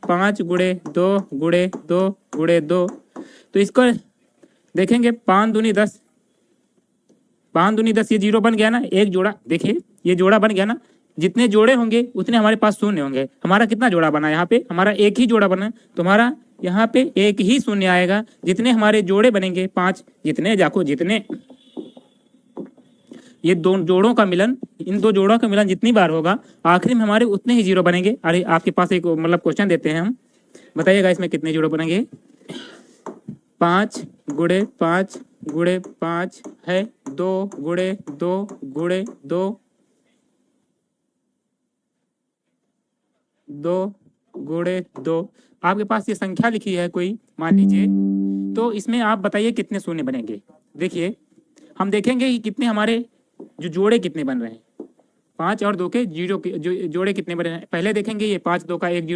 5 गुणे 2 गुणे 2 गुणे 2। तो इसको देखेंगे 5 दूनी 10, 5 दूनी 10, ये जीरो बन गया ना, एक जोड़ा। देखिए ये जोड़ा बन गया ना, जितने जोड़े होंगे उतने हमारे पास शून्य होंगे। हमारा कितना जोड़ा बना यहाँ पे, हमारा एक ही जोड़ा बना, तो हमारा यहाँ पे एक ही शून्य आएगा। जितने हमारे जोड़े बनेंगे 5, जितने जाको जितने ये दो जोड़ों का मिलन, इन दो जोड़ों का मिलन जितनी बार होगा आखिरी में हमारे उतने ही जीरो बनेंगे। अरे आपके पास एक मतलब क्वेश्चन देते हैं हम, बताइएगा इसमें कितने जीरो बनेंगे। 5 गुणे 5 गुणे 5 है 2 गुणे 2 गुणे 2, 2 गुणे 2। आपके पास ये संख्या लिखी है कोई, मान लीजिए, तो इसमें आप बताइए कितने शून्य बनेंगे। देखिए हम देखेंगे कि कितने हमारे जो जोड़े कितने बन रहे हैं, 5 और 2 के जीरो के जोड़े कितने बने हैं। पहले देखेंगे ये 5 2 का एक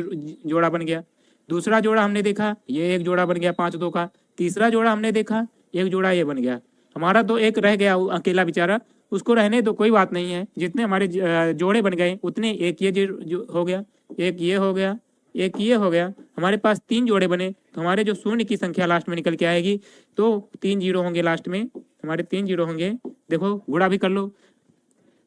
जोड़ा बन गया, दूसरा जोड़ा हमने देखा ये एक जोड़ा बन गया 5 2 का, तीसरा जोड़ा हमने देखा एक जोड़ा ये बन गया। हमारा तो एक रह गया अकेला बेचारा, उसको रहने दो, कोई बात नहीं है। जितने हमारे जोड़े बन गए उतने, एक ये जो हो गया, एक ये हो गया, एक ये हो गया, हमारे पास 3 जोड़े बने। तो हमारे जो शून्य की संख्या लास्ट में निकल के आएगी, तो 3 जीरो होंगे लास्ट में, हमारे 3 जीरो होंगे। देखो गुणा भी कर लो,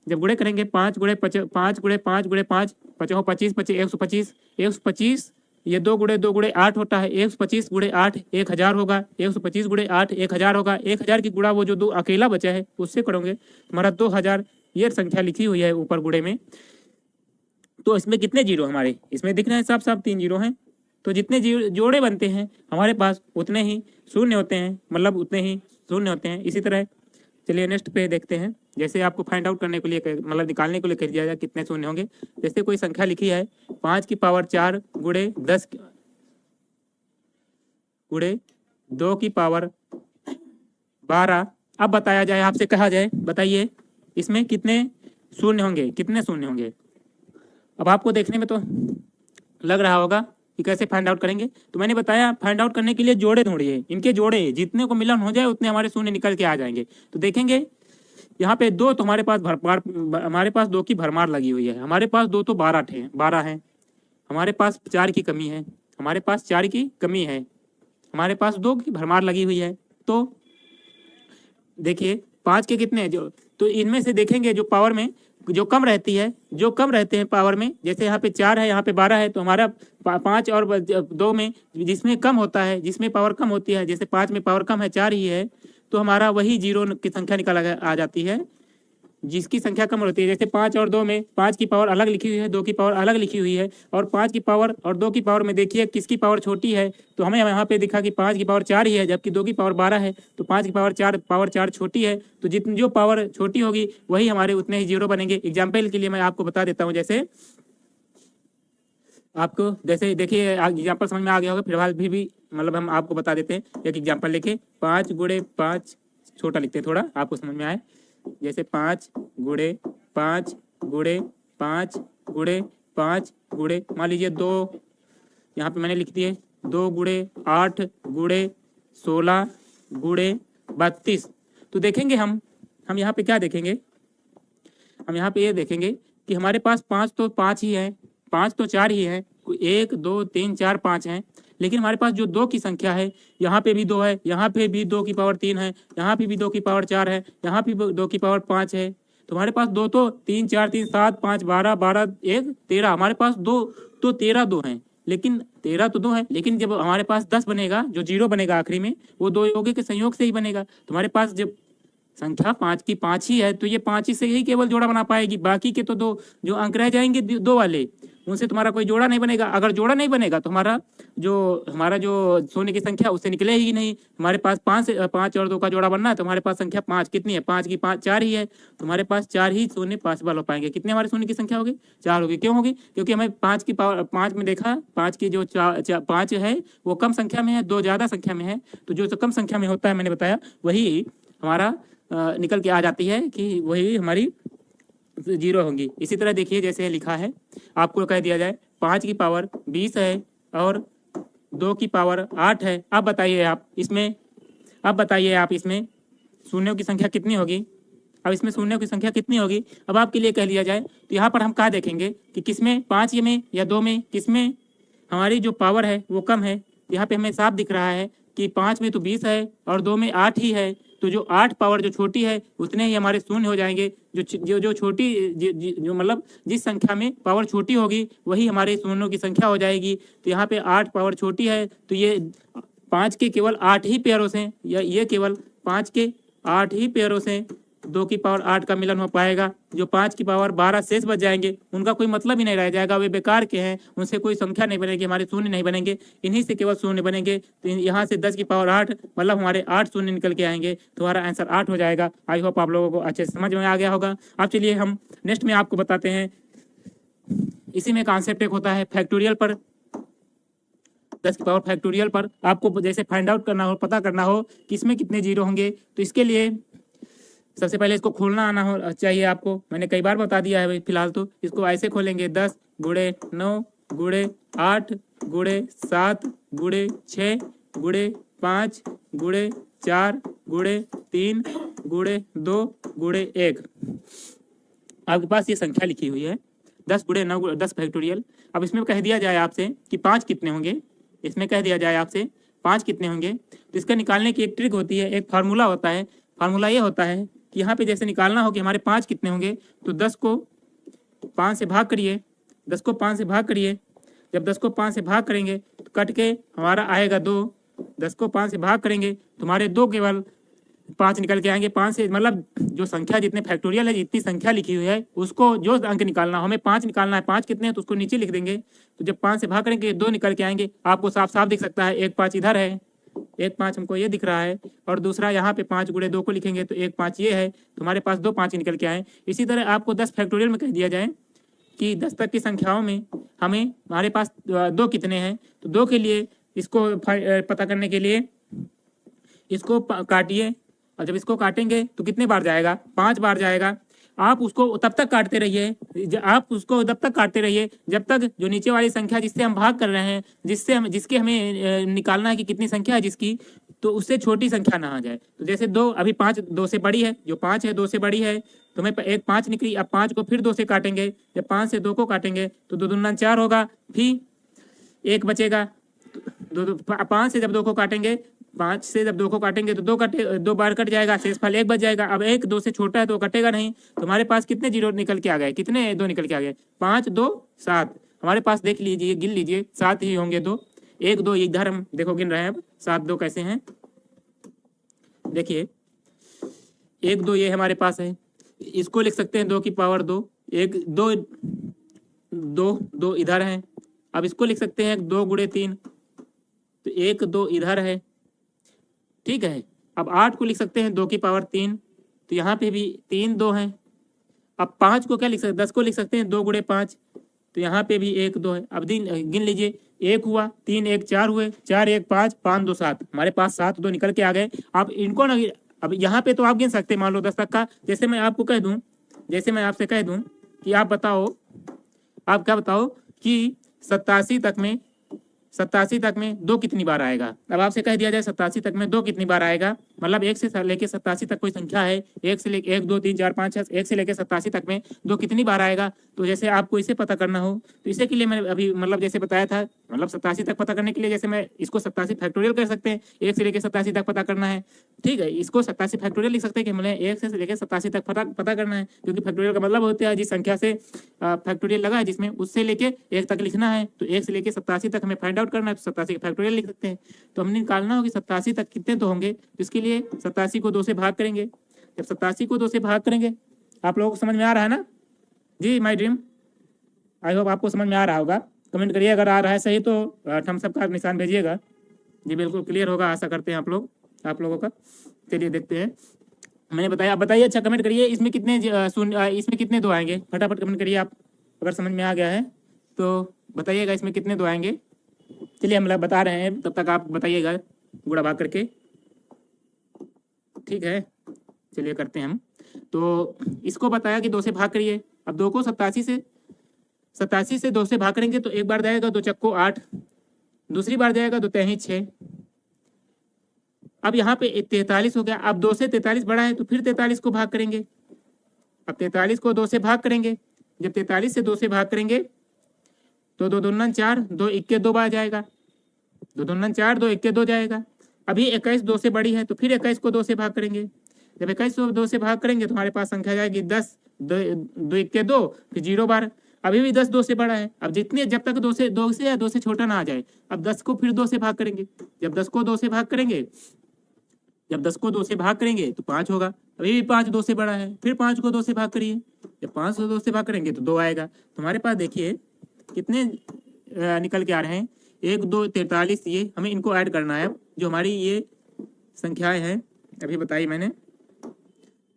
जब गुणे करेंगे 5 गुणे 5 गुणे 5 गुणे 5 5 25 25 125 125, ये 2 गुणे 2 गुणे 8 होता है, 125 गुणे 8 1000 होगा, 125 गुणे 8 1000 होगा। 1000 की गुणा वो जो 2 अकेला बचा है उससे करोगे, हमारा 2000 ये संख्या लिखी हुई है ऊपर गुणे में। तो इसमें कितने जीरो हमारे इसमें दिख रहे हैं, साफ साफ 3 जीरो हैं। तो जितने जोड़े बनते हैं हमारे पास उतने ही शून्य होते हैं, मतलब उतने ही शून्य होते हैं। इसी तरह चलिए नेक्स्ट पे देखते हैं। जैसे आपको फाइंड आउट करने के लिए मतलब निकालने के लिए कह दिया जाए कितने शून्य होंगे। जैसे कोई संख्या लिखी है 5 की पावर 4 गुणे 10 गुणे 2 की पावर 12। अब बताया जाए, आपसे कहा जाए बताइए इसमें कितने शून्य होंगे, कितने शून्य होंगे। अब आपको देखने में तो लग रहा होगा कि कैसे फाइंड आउट करेंगे। तो मैंने बताया फाइंड आउट करने के लिए जोड़े ढूंढिए, इनके जोड़े जितने को मिलन हो जाए उतने हमारे शून्य निकल के आ जाएंगे। तो देखेंगे यहाँ पे 2 तो हमारे पास हमारे पास 2 की भरमार लगी हुई है, हमारे पास 2 तो 12 है, हमारे पास 4 की कमी है, हमारे पास 4 की कमी है, हमारे पास 2 की भरमार लगी हुई है। तो देखिए 5 के कितने जो, तो इनमें से देखेंगे जो पावर में जो कम रहती है, जो कम रहते हैं पावर में, जैसे यहाँ पे 4 है, यहाँ पे 12 है, तो हमारा 5 और 2 में जिसमें कम होता है, जिसमें पावर कम होती है, जैसे 5 में पावर कम है 4 ही है, तो हमारा वही जीरो की संख्या निकल आ जाती है जिसकी संख्या कम होती है। जैसे 5 और 2 में 5 की पावर अलग लिखी हुई है, 2 की पावर अलग लिखी हुई है, और 5 की पावर और 2 की पावर में देखिए किसकी पावर छोटी है। तो हमें यहाँ पे दिखा कि 5 की पावर 4 ही है, जबकि 2 की पावर 12 है। तो 5 की पावर 4 छोटी है, तो जितनी जो पावर छोटी होगी वही हमारे उतने ही जीरो बनेंगे। एग्जाम्पल के लिए मैं आपको बता देता हूँ, जैसे आपको जैसे देखिए एग्जाम्पल समझ में आ गया होगा, फिलहाल भी मतलब हम आपको बता देते हैं। एक एग्जाम्पल लेके 5 गुणे 5, छोटा लिखते हैं थोड़ा आपको समझ में आए। जैसे 5 गुणे 5 गुणे 5 गुणे 5 गुणे, मान लीजिए 2 यहाँ पे मैंने लिख दिए, 2 गुणे 8 गुणे 16 गुणे 32। तो देखेंगे हम यहाँ पे क्या देखेंगे, हम यहाँ पे ये देखेंगे कि हमारे पास 5 तो 5 ही है, 5 तो 4 ही है, 1 2 3 4 5 हैं। लेकिन हमारे पास जो 2 की संख्या है, यहाँ पे भी 2 है, यहाँ पे भी 2 की पावर 3 है, यहाँ पे भी 2 की पावर 4 है, यहाँ पे भी 2 की पावर 5 है। तो हमारे पास 2 तो 3 4 3 7 5 12 12 1 13, हमारे पास 2 तो 13 2 हैं। लेकिन 13 तो 2 है, लेकिन जब हमारे पास 10 बनेगा, जो जीरो बनेगा आखिरी में, वो 2 योगे के संयोग से ही बनेगा। तो हमारे पास जब संख्या 5 की 5 ही है, तो ये 5 ही से ही केवल जोड़ा बना पाएगी। बाकी के तो 2 जो अंक रह जाएंगे 2 वाले, उनसे तुम्हारा कोई जोड़ा नहीं बनेगा। अगर जोड़ा नहीं बनेगा तो हमारा जो शून्य की संख्या उससे निकले ही नहीं। हमारे पास 5 और 2 का जोड़ा बनना है, तो हमारे पास संख्या 5 कितनी है, 5 की 5 4 ही है, तो हमारे पास 4 ही शून्य पॉसिबल हो पाएंगे। कितने हमारे शून्य की संख्या होगी, 4 होगी। क्यों होगी, क्योंकि हमें 5 की पावर 5 में देखा, 5 की जो 5 है वो कम संख्या में है, 2 ज्यादा संख्या में है। तो जो कम संख्या में होता है, मैंने बताया, वही हमारा निकल के आ जाती है कि वही हमारी जीरो होंगी। इसी तरह देखिए जैसे लिखा है, आपको कह दिया जाए 5 की पावर 20 है और 2 की पावर 8 है। अब बताइए आप इसमें शून्यों की संख्या कितनी होगी। अब इसमें शून्यों की संख्या कितनी होगी, अब आपके लिए कह लिया जाए तो यहाँ पर हम क्या देखेंगे कि किसमें, 5 में या 2 में, किसमें हमारी जो पावर है वो कम है। यहाँ पे हमें साफ दिख रहा है कि 5 में तो 20 है और 2 में 8 ही है, तो जो 8 पावर जो छोटी है उतने ही हमारे शून्य हो जाएंगे। जो छोटी जो मतलब जिस संख्या में पावर छोटी होगी वही हमारे शून्यों की संख्या हो जाएगी। तो यहाँ पे 8 पावर छोटी है, तो ये 5 के केवल 8 ही पेयरों से, या ये केवल 5 के 8 ही पेयरों से 2 की पावर 8 का मिलन हो पाएगा। जो 5 की पावर 12 शेष बच जाएंगे उनका कोई मतलब ही नहीं रह जाएगा, वे बेकार के हैं, उनसे कोई संख्या नहीं बनेगी, हमारे शून्य नहीं बनेंगे, इन्हीं से केवल शून्य बनेंगे। तो यहाँ से 10 की पावर 8 मतलब हमारे 8 शून्य निकल के आएंगे, तो हमारा आंसर 8 हो जाएगा। आई होप आप लोगों को अच्छे से समझ में आ गया होगा। अब चलिए हम नेक्स्ट में आपको बताते हैं, इसी में कॉन्सेप्ट एक होता है फैक्टोरियल पर, 10 की पावर फैक्टोरियल पर आपको जैसे फाइंड आउट करना हो, पता करना हो कि इसमें कितने जीरो होंगे, तो इसके लिए सबसे पहले इसको खोलना आना हो चाहिए आपको। मैंने कई बार बता दिया है फिलहाल, तो इसको ऐसे खोलेंगे 10 गुणे 9 गुणे 8 गुणे 7 गुणे 6 गुणे 5 गुणे 4 गुणे 3 गुणे 2 गुणे 1। आपके पास ये संख्या लिखी हुई है 10 गुणे 9 10 फैक्टोरियल। अब इसमें कह दिया जाए आपसे कि 5 कितने होंगे, इसमें कह दिया जाए आपसे 5 कितने होंगे, तो इसका निकालने की एक ट्रिक होती है, एक फार्मूला होता है। फार्मूला ये होता है कि यहाँ पे जैसे निकालना हो कि हमारे 5 कितने होंगे, तो 10 को 5 से भाग करिए, 10 को 5 से भाग करिए। जब 10 को 5 से भाग करेंगे तो कट के हमारा आएगा 2। 10 को 5 से भाग करेंगे तो हमारे 2 केवल 5 निकल के आएंगे। 5 से मतलब जो संख्या जितने फैक्टोरियल है, जितनी संख्या लिखी हुई है उसको जो अंक निकालना हो, हमें 5 निकालना है, 5 कितने हैं तो उसको नीचे लिख देंगे। तो जब 5 से भाग करेंगे 2 निकल के आएंगे। आपको साफ साफ दिख सकता है, 1 5 इधर है, 1 5 हमको ये दिख रहा है, और दूसरा यहाँ पे 5 गुणे 2 को लिखेंगे तो 1 5 ये है, तो हमारे पास 2 5 निकल के आए। इसी तरह आपको 10 फैक्टोरियल में कह दिया जाए कि 10 तक की संख्याओं में हमारे पास 2 कितने हैं, तो 2 के लिए इसको पता करने के लिए इसको काटिए, और जब इसको काटेंगे तो कितने बार जाएगा, 5 बार जाएगा। आप उसको तब तक काटते रहिए, आप उसको तब तक काटते रहिए जब तक जो नीचे वाली संख्या जिससे हम भाग कर रहे हैं, जिसके हमें निकालना है कि कितनी संख्या है जिसकी, तो उससे छोटी संख्या ना आ जाए। तो जैसे 2, अभी 5 2 से बड़ी है, जो 5 है 2 से बड़ी है, तो हमें एक 5 निकली। अब 5 को फिर 2 से काटेंगे, जब 5 से 2 को काटेंगे तो 2 दूना 4 होगा, फिर 1 बचेगा। 5 से जब 2 को काटेंगे, 5 से जब 2 को काटेंगे तो 2 बार कट जाएगा, शेष फल 1 बच जाएगा। अब 1 2 से छोटा है तो कटेगा नहीं, तो हमारे पास कितने जीरो निकल के आ गए, कितने 2 निकल के आ गए, 5 2 7। हमारे पास देख लीजिए, गिन लीजिए, 7 ही होंगे। 2 1 2 इधर हम देखो गिन रहे हैं। अब 7 2 कैसे हैं, देखिए 1 2 ये हमारे पास है, इसको लिख सकते हैं 2 की पावर 2। 1 2 2 2 इधर है। अब इसको लिख सकते हैं 2 गुणे 3, तो 1 2 इधर है, ठीक है। अब 8 को लिख सकते हैं 2 की पावर 3, तो यहाँ पे भी 3 2 है। अब 5 को क्या लिख सकते हैं, 10 को लिख सकते हैं 2 गुणे 5, तो यहाँ पे भी 1 2 है। अब गिन लीजिए, 1 हुआ, 3 1 4 हुए, 4 1 5 5 2 7, हमारे पास 7 2 निकल के आ गए। आप इनको ना, अब यहाँ पे तो आप गिन सकते हैं, मान लो 10 तक का। जैसे मैं आपको कह दूं, जैसे मैं आपसे कह दूं कि आप बताओ, आप क्या बताओ कि 87 तक में 2 कितनी बार आएगा। अब आपसे कह दिया जाए 87 तक में 2 कितनी बार आएगा, मतलब 1 से लेके 87 तक कोई संख्या है, 1 से लेके 1 2 3 4 5 6 1 से लेके 87 तक में 2 कितनी बार आएगा। तो जैसे आपको इसे पता करना हो, तो इसे के लिए मैंने अभी मतलब जैसे बताया था, मतलब 87 तक पता करने के लिए जैसे मैं इसको 87 फैक्टोरियल कर सकते हैं, 1 से लेके 87 तक पता करना है, ठीक है। इसको 87 फैक्टोरियल लिख सकते हैं कि हमें 1 से लेके 87 तक पता करना है, क्योंकि फैक्टोरियल का मतलब होता है जिस संख्या से फैक्टोरियल लगा है जिसमें, उससे लेके 1 तक लिखना है। तो 1 से लेके 87 तक हमें फाइंड आउट करना है, तो 87 फैक्टोरियल लिख सकते हैं। तो हमने निकालना हो कि 87 तक कितने तो होंगे, तो इसके लिए 87 को 2 से भाग करेंगे। जब 87 को 2 से भाग करेंगे, आप लोगों को समझ में आ रहा है ना जी, माय ड्रीम, आई होप आपको समझ में आ रहा होगा। कमेंट करिए अगर आ रहा है सही तो थम्स अप का निशान भेजिएगा जी, बिल्कुल क्लियर होगा, आशा करते हैं आप लोगों का। चलिए देखते हैं, मैंने बताया, आप बताइए, अच्छा कमेंट करिए इसमें कितने 2 आएंगे, फटाफट कमेंट करिए आप, अगर समझ में आ गया है तो बताइएगा इसमें कितने 2 आएंगे। चलिए हम बता रहे हैं, तब तक आप बताइएगा गुणा भाग करके, ठीक है। चलिए करते हैं हम, तो इसको बताया कि 2 से भाग करिए। अब 2 को 87 से 2 से भाग करेंगे तो एक बार जाएगा 2 चक्को 8, दूसरी बार जाएगा 2 तेही 6। अब यहाँ पे 43 हो गया। अब 2 से 43 बड़ा है तो फिर 43 को भाग करेंगे। अब 43 को 2 से भाग करेंगे, जब 43 से 2 से भाग करेंगे तो 2 दूना 4, 2 इक्के 2 बार जाएगा, 2 दूना 4, 2 इक्के 2 जाएगा। अभी 21 2 से बड़ी है तो फिर 21 को 2 से भाग करेंगे। जब 21 को 2 से भाग करेंगे तो हमारे पास संख्या जाएगी 10, 2 इक्के 2, फिर 0 बार। अभी भी 10 2 से बड़ा है। अब जितने जब तक 2 से या 2 से छोटा ना आ जाए, अब 10 को फिर 2 से भाग करेंगे। जब 10 को 2 से भाग करेंगे, जब 10 को 2 से भाग करेंगे तो 5 होगा। अभी भी 5 2 से बड़ा है, फिर 5 को 2 से भाग करिए। जब 5 को 2 से भाग करेंगे तो 2 आएगा। तो हमारे पास देखिए कितने निकल के आ रहे हैं, 1 2 43। ये हमें इनको ऐड करना है। जो हमारी ये संख्याएं हैं अभी बताई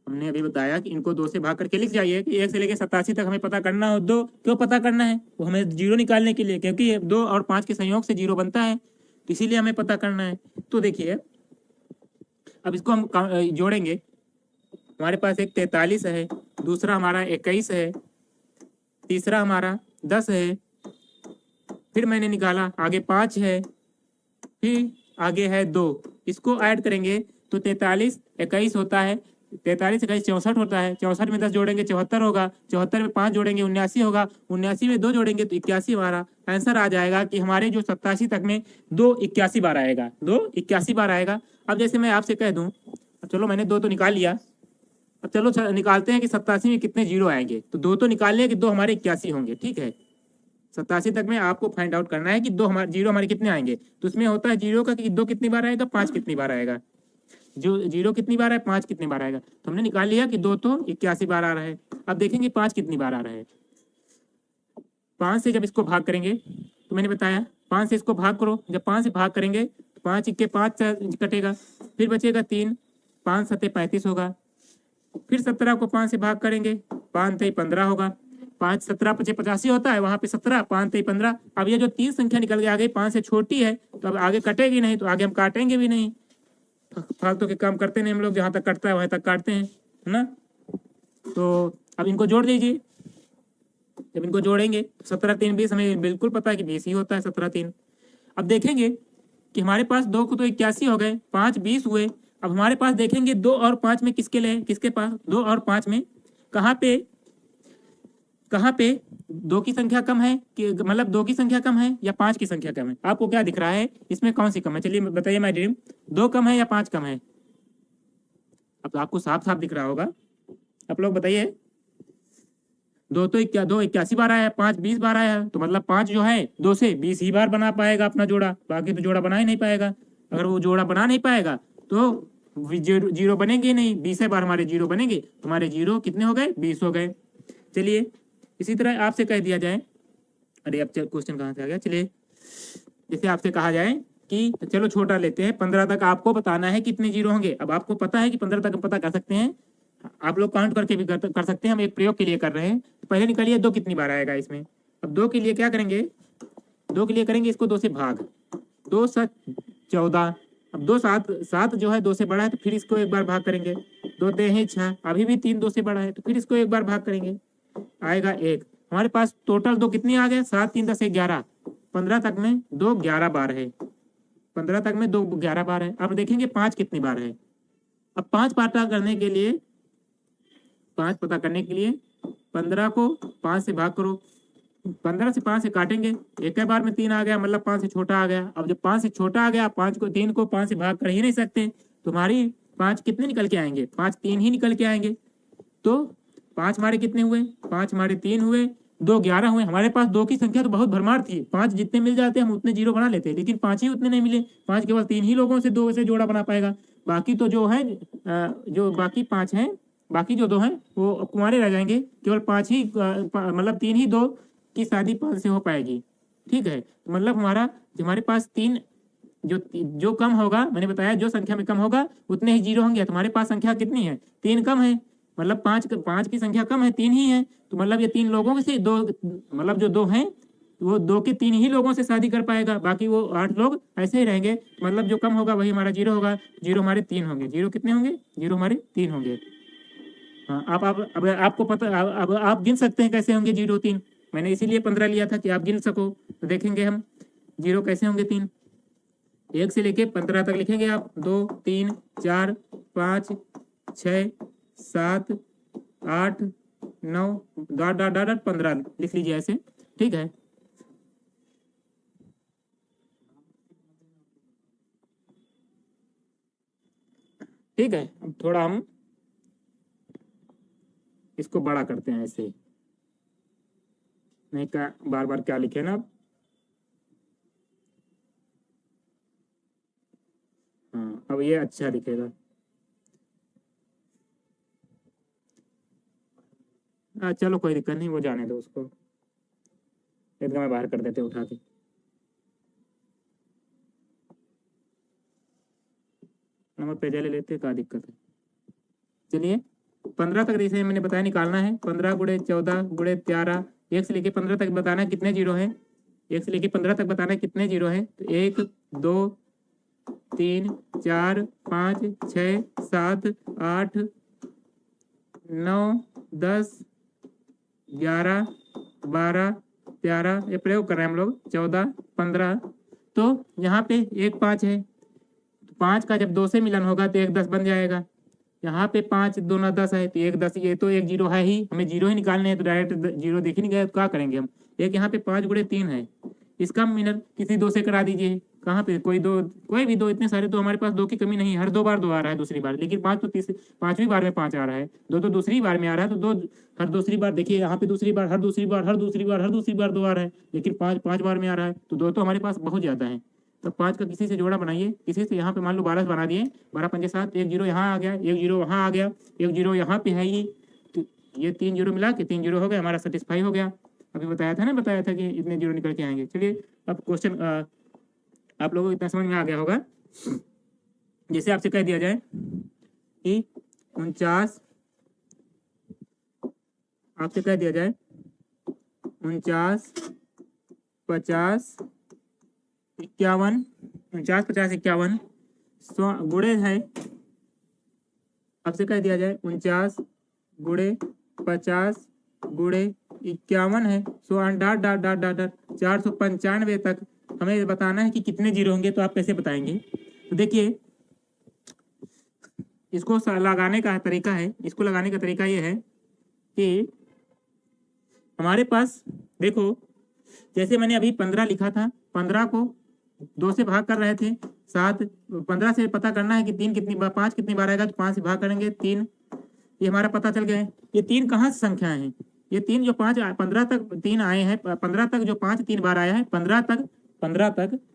हमने अभी बताया कि इनको 2 से भाग करके लिख जाइए कि 1 से लेकर 87 तक हमें पता करना हो। 2 क्यों पता करना है? वो हमें 0 निकालने के लिए, क्योंकि 2 और 5 के संयोग से 0 बनता है, तो इसीलिए हमें पता करना है। तो देखिए अब इसको हम जोड़ेंगे। हमारे पास एक 43 है, दूसरा हमारा 21 है, तीसरा हमारा 10 है, फिर मैंने निकाला आगे 5 है, फिर आगे है 2। इसको ऐड करेंगे तो 43 21 होता है, 43 21 64 होता है। 64 में 10 जोड़ेंगे 74 होगा, 74 में 5 जोड़ेंगे 79 होगा, 79 में 2 जोड़ेंगे तो 81। हमारा आंसर आ जाएगा कि हमारे जो 87 तक में 2 81 बार आएगा, 2 81 बार आएगा। अब जैसे मैं आपसे कह दूं, चलो मैंने 2 तो निकाल लिया, अब चलो निकालते हैं कि 87 में कितने 0 आएंगे। तो 2 तो निकाल लिया कि 2 हमारे 81 होंगे। ठीक है, 87 तक में आपको फाइंड आउट करना है कि 2 हमारे 0 हमारे कितने आएंगे। तो उसमें होता है 0 का कि 2 कितनी बार आएगा, 5 कितनी बार आएगा, जो 0 कितनी बार है, 5 कितनी बार आएगा। तो हमने निकाल लिया कि 2 तो 81 बार आ रहा है। अब देखेंगे 5 कितनी बार आ रहा है। 5 से जब इसको भाग करेंगे तो मैंने बताया 5 से इसको भाग करो। जब 5 से भाग करेंगे तो 5 इक्के 5 कटेगा, फिर बचेगा 3, 5 सत्ते 35 होगा। फिर 17 को 5 से भाग करेंगे, 5 तेई 15 होगा। 5 17 पचे 85 होता है, वहां पे 17, 5 तेई 15। अब ये जो 3 संख्या निकल के आ गई 5 से छोटी है, तो अब आगे कटेगी नहीं, तो आगे हम काटेंगे भी नहीं। फालतू के काम करते नहीं हम लोग, जहां तक कटता है वहां तक काटते हैं, है ना। तो अब इनको जोड़ दीजिए। जब इनको जोड़ेंगे 17 3 20, हमें बिल्कुल पता है कि 20 ही होता है 17 3। अब देखेंगे कि हमारे पास 2 को तो 81 हो गए, 5 20 हुए। अब हमारे पास देखेंगे 2 और 5 में किसके लिए, किसके पास 2 और 5 में कहाँ पे 2 की संख्या कम है, कि मतलब 2 की संख्या कम है या 5 की संख्या कम है। आपको क्या दिख रहा है, इसमें कौन सी कम है? चलिए बताइए माय ड्रीम, 2 कम है या 5 कम है? अब तो आपको साफ साफ दिख रहा होगा, आप लोग बताइए। 2 तो 81 बार आया है, 5 20 बार आया है, तो मतलब 5 जो है 2 से 20 ही बार बना पाएगा अपना जोड़ा, बाकी तो जोड़ा बना ही नहीं पाएगा। अगर वो जोड़ा बना नहीं पाएगा तो जीरो बनेंगे नहीं, 20 बार हमारे 0 बनेंगे, हमारे 0 कितने हो गए, 20 हो गए। चलिए इसी तरह आपसे कह दिया जाए, अरे अब क्वेश्चन कहाँ से आ गया, चलिए जैसे आपसे कहा जाए कि चलो छोटा लेते हैं, 15 तक आपको बताना है कितने 0 होंगे। अब आपको पता है कि 15 तक हम पता कर सकते हैं, आप लोग काउंट करके भी कर सकते हैं, हम एक प्रयोग के लिए कर रहे हैं। तो पहले निकालिए 2 कितनी बार आएगा इसमें। अब 2 के लिए क्या करेंगे, 2 के लिए करेंगे इसको 2 से भाग, 2 7 14। अब 2 7 जो है 2 से बड़ा है, तो फिर इसको एक बार भाग करेंगे, 2 तेईं 6। अभी भी 3 2 से बड़ा है, तो फिर इसको एक बार भाग करेंगे, आएगा 1। हमारे पास टोटल 2 कितनी आ गए, 7 3 10 11। 15 तक में 2 11 बार है, 15 तक में 2 11 बार है। अब देखेंगे 5 कितनी बार है। अब 5 पता करने के लिए 15 को 5 से भाग करो, 15 से 5 से काटेंगे, एक बार में 3 आ गया, मतलब 5 से छोटा आ गया। अब जब 5 से छोटा आ गया, 3 को 5 से भाग कर ही नहीं सकते, तुम्हारी 5 कितने निकल के आएंगे, 5 3 ही निकल के आएंगे। तो 5 हमारे कितने हुए, 5 हमारे 3 हुए, 2 11 हुए। हमारे पास 2 की संख्या तो बहुत भरमार थी, 5 जितने मिल जाते हम उतने 0 बना लेते, लेकिन 5 ही उतने नहीं मिले। 5 केवल 3 ही लोगों से 2 से जोड़ा बना पाएगा, बाकी तो जो है जो बाकी 5 हैं, बाकी जो 2 हैं वो कुंवारे रह जाएंगे। केवल 5 ही मतलब 3 ही 2 की शादी 5 से हो पाएगी। ठीक है, तो मतलब हमारे पास 3 जो कम होगा, मैंने बताया जो संख्या में कम होगा उतने ही 0 होंगे। तुम्हारे पास संख्या कितनी है, 3 कम है, मतलब 5 की संख्या कम है, 3 ही है। तो मतलब ये 3 लोगों से 2, मतलब जो 2 हैं वो 2 के 3 ही लोगों से शादी कर पाएगा, बाकी वो 8 लोग ऐसे ही रहेंगे। मतलब जो कम होगा वही हमारा 0 होगा, 0 हमारे 3 होंगे। 0 कितने होंगे, 0 हमारे 3 होंगे। हाँ, अब आपको पता, अब आप गिन सकते हैं कैसे होंगे 0 3। मैंने इसीलिए 15 लिया था कि आप गिन सको। तो देखेंगे हम 0 कैसे होंगे 3, 1 से लेके 15 तक लिखेंगे आप, 2 3 4 5 6 7 8 9 डॉट डॉट डॉट 15 लिख लीजिए ऐसे। ठीक है, ठीक है, अब थोड़ा हम इसको बड़ा करते हैं ऐसे, नहीं क्या बार बार क्या लिखे ना अब। हाँ, अब ये अच्छा दिखेगा। चलो कोई दिक्कत नहीं, वो जाने दो उसको, एकदम में बाहर कर देते उठा के। नंबर पेज ले लेते, क्या दिक्कत है। चलिए 15 तक जैसे मैंने बताया निकालना है। 15 गुणे 14 गुणे 13, 1 से लेके 15 तक बताना है कितने जीरो है। 1 से लेके 15 तक बताना है कितने जीरो है। तो 1 2 3 4 5 6 7 8 9 10 11 12 13, ये प्रयोग कर रहे हैं हम लोग, 14 15। तो यहाँ पे एक 5 है, तो 5 का जब 2 से मिलन होगा तो एक 10 बन जाएगा। यहाँ पे 5 2 10 है, तो एक 10, ये तो एक जीरो है ही, हमें जीरो ही निकालने हैं, तो डायरेक्ट जीरो देख ही नहीं गए, तो क्या करेंगे हम। एक यहाँ पे 5 गुणे 3 है, इसका मिलन किसी 2 से करा दीजिए। कहाँ पे कोई दो, कोई भी दो, इतने सारे तो हमारे पास 2 की कमी नहीं है। हर 2 बार 2 आ रहा है दूसरी बार, लेकिन 5 तो पांचवी बार में 5 आ रहा है। 2 तो दूसरी बार में आ रहा है, तो 2 हर दूसरी बार, देखिए यहाँ पे दूसरी बार, हर दूसरी बार, हर दूसरी बार, हर दूसरी बार 2 आ रहा है, लेकिन 5 5 बार में आ रहा है, तो 2 तो हमारे पास बहुत ज्यादा है। तो 5 का किसी से जोड़ा बनाइए, किसी से, यहाँ पे मान लो 12 बना दिए, 12 पंजे 7, एक जीरो यहाँ आ गया, एक जीरो वहाँ आ गया, एक जीरो यहाँ पे है ही, तो ये 3 जीरो मिला के 3 जीरो हो गया, हमारा सेटिस्फाई हो गया। अभी बताया था ना, बताया था कि इतने जीरो निकल के आएंगे। चलिए अब क्वेश्चन आप लोगों को इतना समझ में आ गया होगा। जैसे आपसे कह दिया जाए कि 49, आपसे कह दिया जाए 49 50 51, 49 50 51 100 गुणे है। आपसे कह दिया जाए 49 गुणे 50 गुणे 51 है, 100 dot dot dot dot dot 495 तक हमें बताना है कि कितने जीरो होंगे। तो आप कैसे बताएंगे। तो देखिए इसको लगाने का तरीका है, इसको लगाने का तरीका ये है कि हमारे पास देखो, जैसे मैंने अभी 15 लिखा था, 15 को 2 से भाग कर रहे थे, 7 15 से पता करना है कि 3 कितनी बार, 5 कितनी बार आएगा, तो 5 से भाग करेंगे 3, ये हमारा पता चल गया है। ये 3 कहाँ से संख्या है, ये 3 जो 5 15 तक 3 आए हैं, 15 तक जो 5 3 बार आया है, 15 तक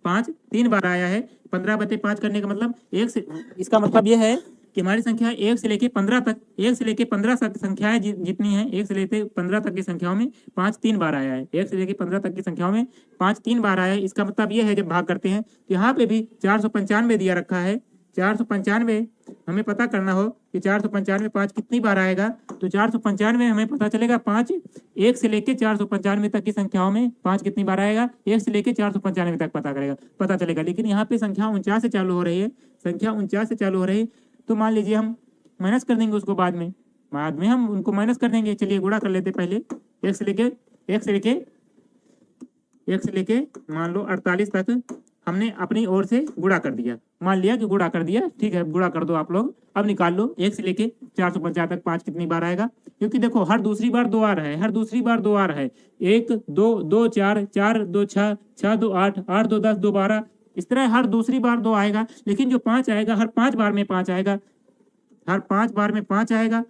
5 3 बार आया है। 15/5 करने का मतलब 1 से, इसका मतलब ये है कि हमारी संख्या 1 से लेके 15 तक, 1 से लेके 15 तक संख्याएं जितनी है, 1 से लेके 15 तक की संख्याओं में 5 3 बार आया है। 1 से लेके 15 तक की संख्याओं में 5 3 बार आया है। इसका मतलब ये है जब भाग करते हैं तो यहाँ पे भी 495 दिया रखा है। 495 हमें पता करना हो कि 495 5 कितनी बार आएगा, तो 495 हमें पता चलेगा 5 1 से लेके 495 तक की संख्याओं में 5 कितनी बार आएगा, 1 से लेके 495 तक पता चलेगा। लेकिन यहाँ पे संख्या 49 से चालू हो रही है, संख्या 49 से चालू हो रही है, तो मान लीजिए हम माइनस कर देंगे उसको, बाद में हम उनको माइनस कर देंगे। चलिए गुणा कर लेते पहले, 1 से लेके मान लो 48 तक हमने अपनी ओर से गुणा कर दिया, मान लिया कि गुणा कर दिया, ठीक है गुणा कर दो आप लोग। अब निकाल लो 1 से लेके 450 तक 5 कितनी बार आएगा, क्योंकि देखो हर दूसरी बार 2 आ रहा है, हर दूसरी बार 2 आ रहा है। 1 2 2 4 4 2 6 6 2 8 8 2 10 2 12, इस तरह हर दूसरी बार 2 आएगा। लेकिन जो 5 आएगा हर 5 बार में 5 आएगा, हर 5 बार में 5 आएगा।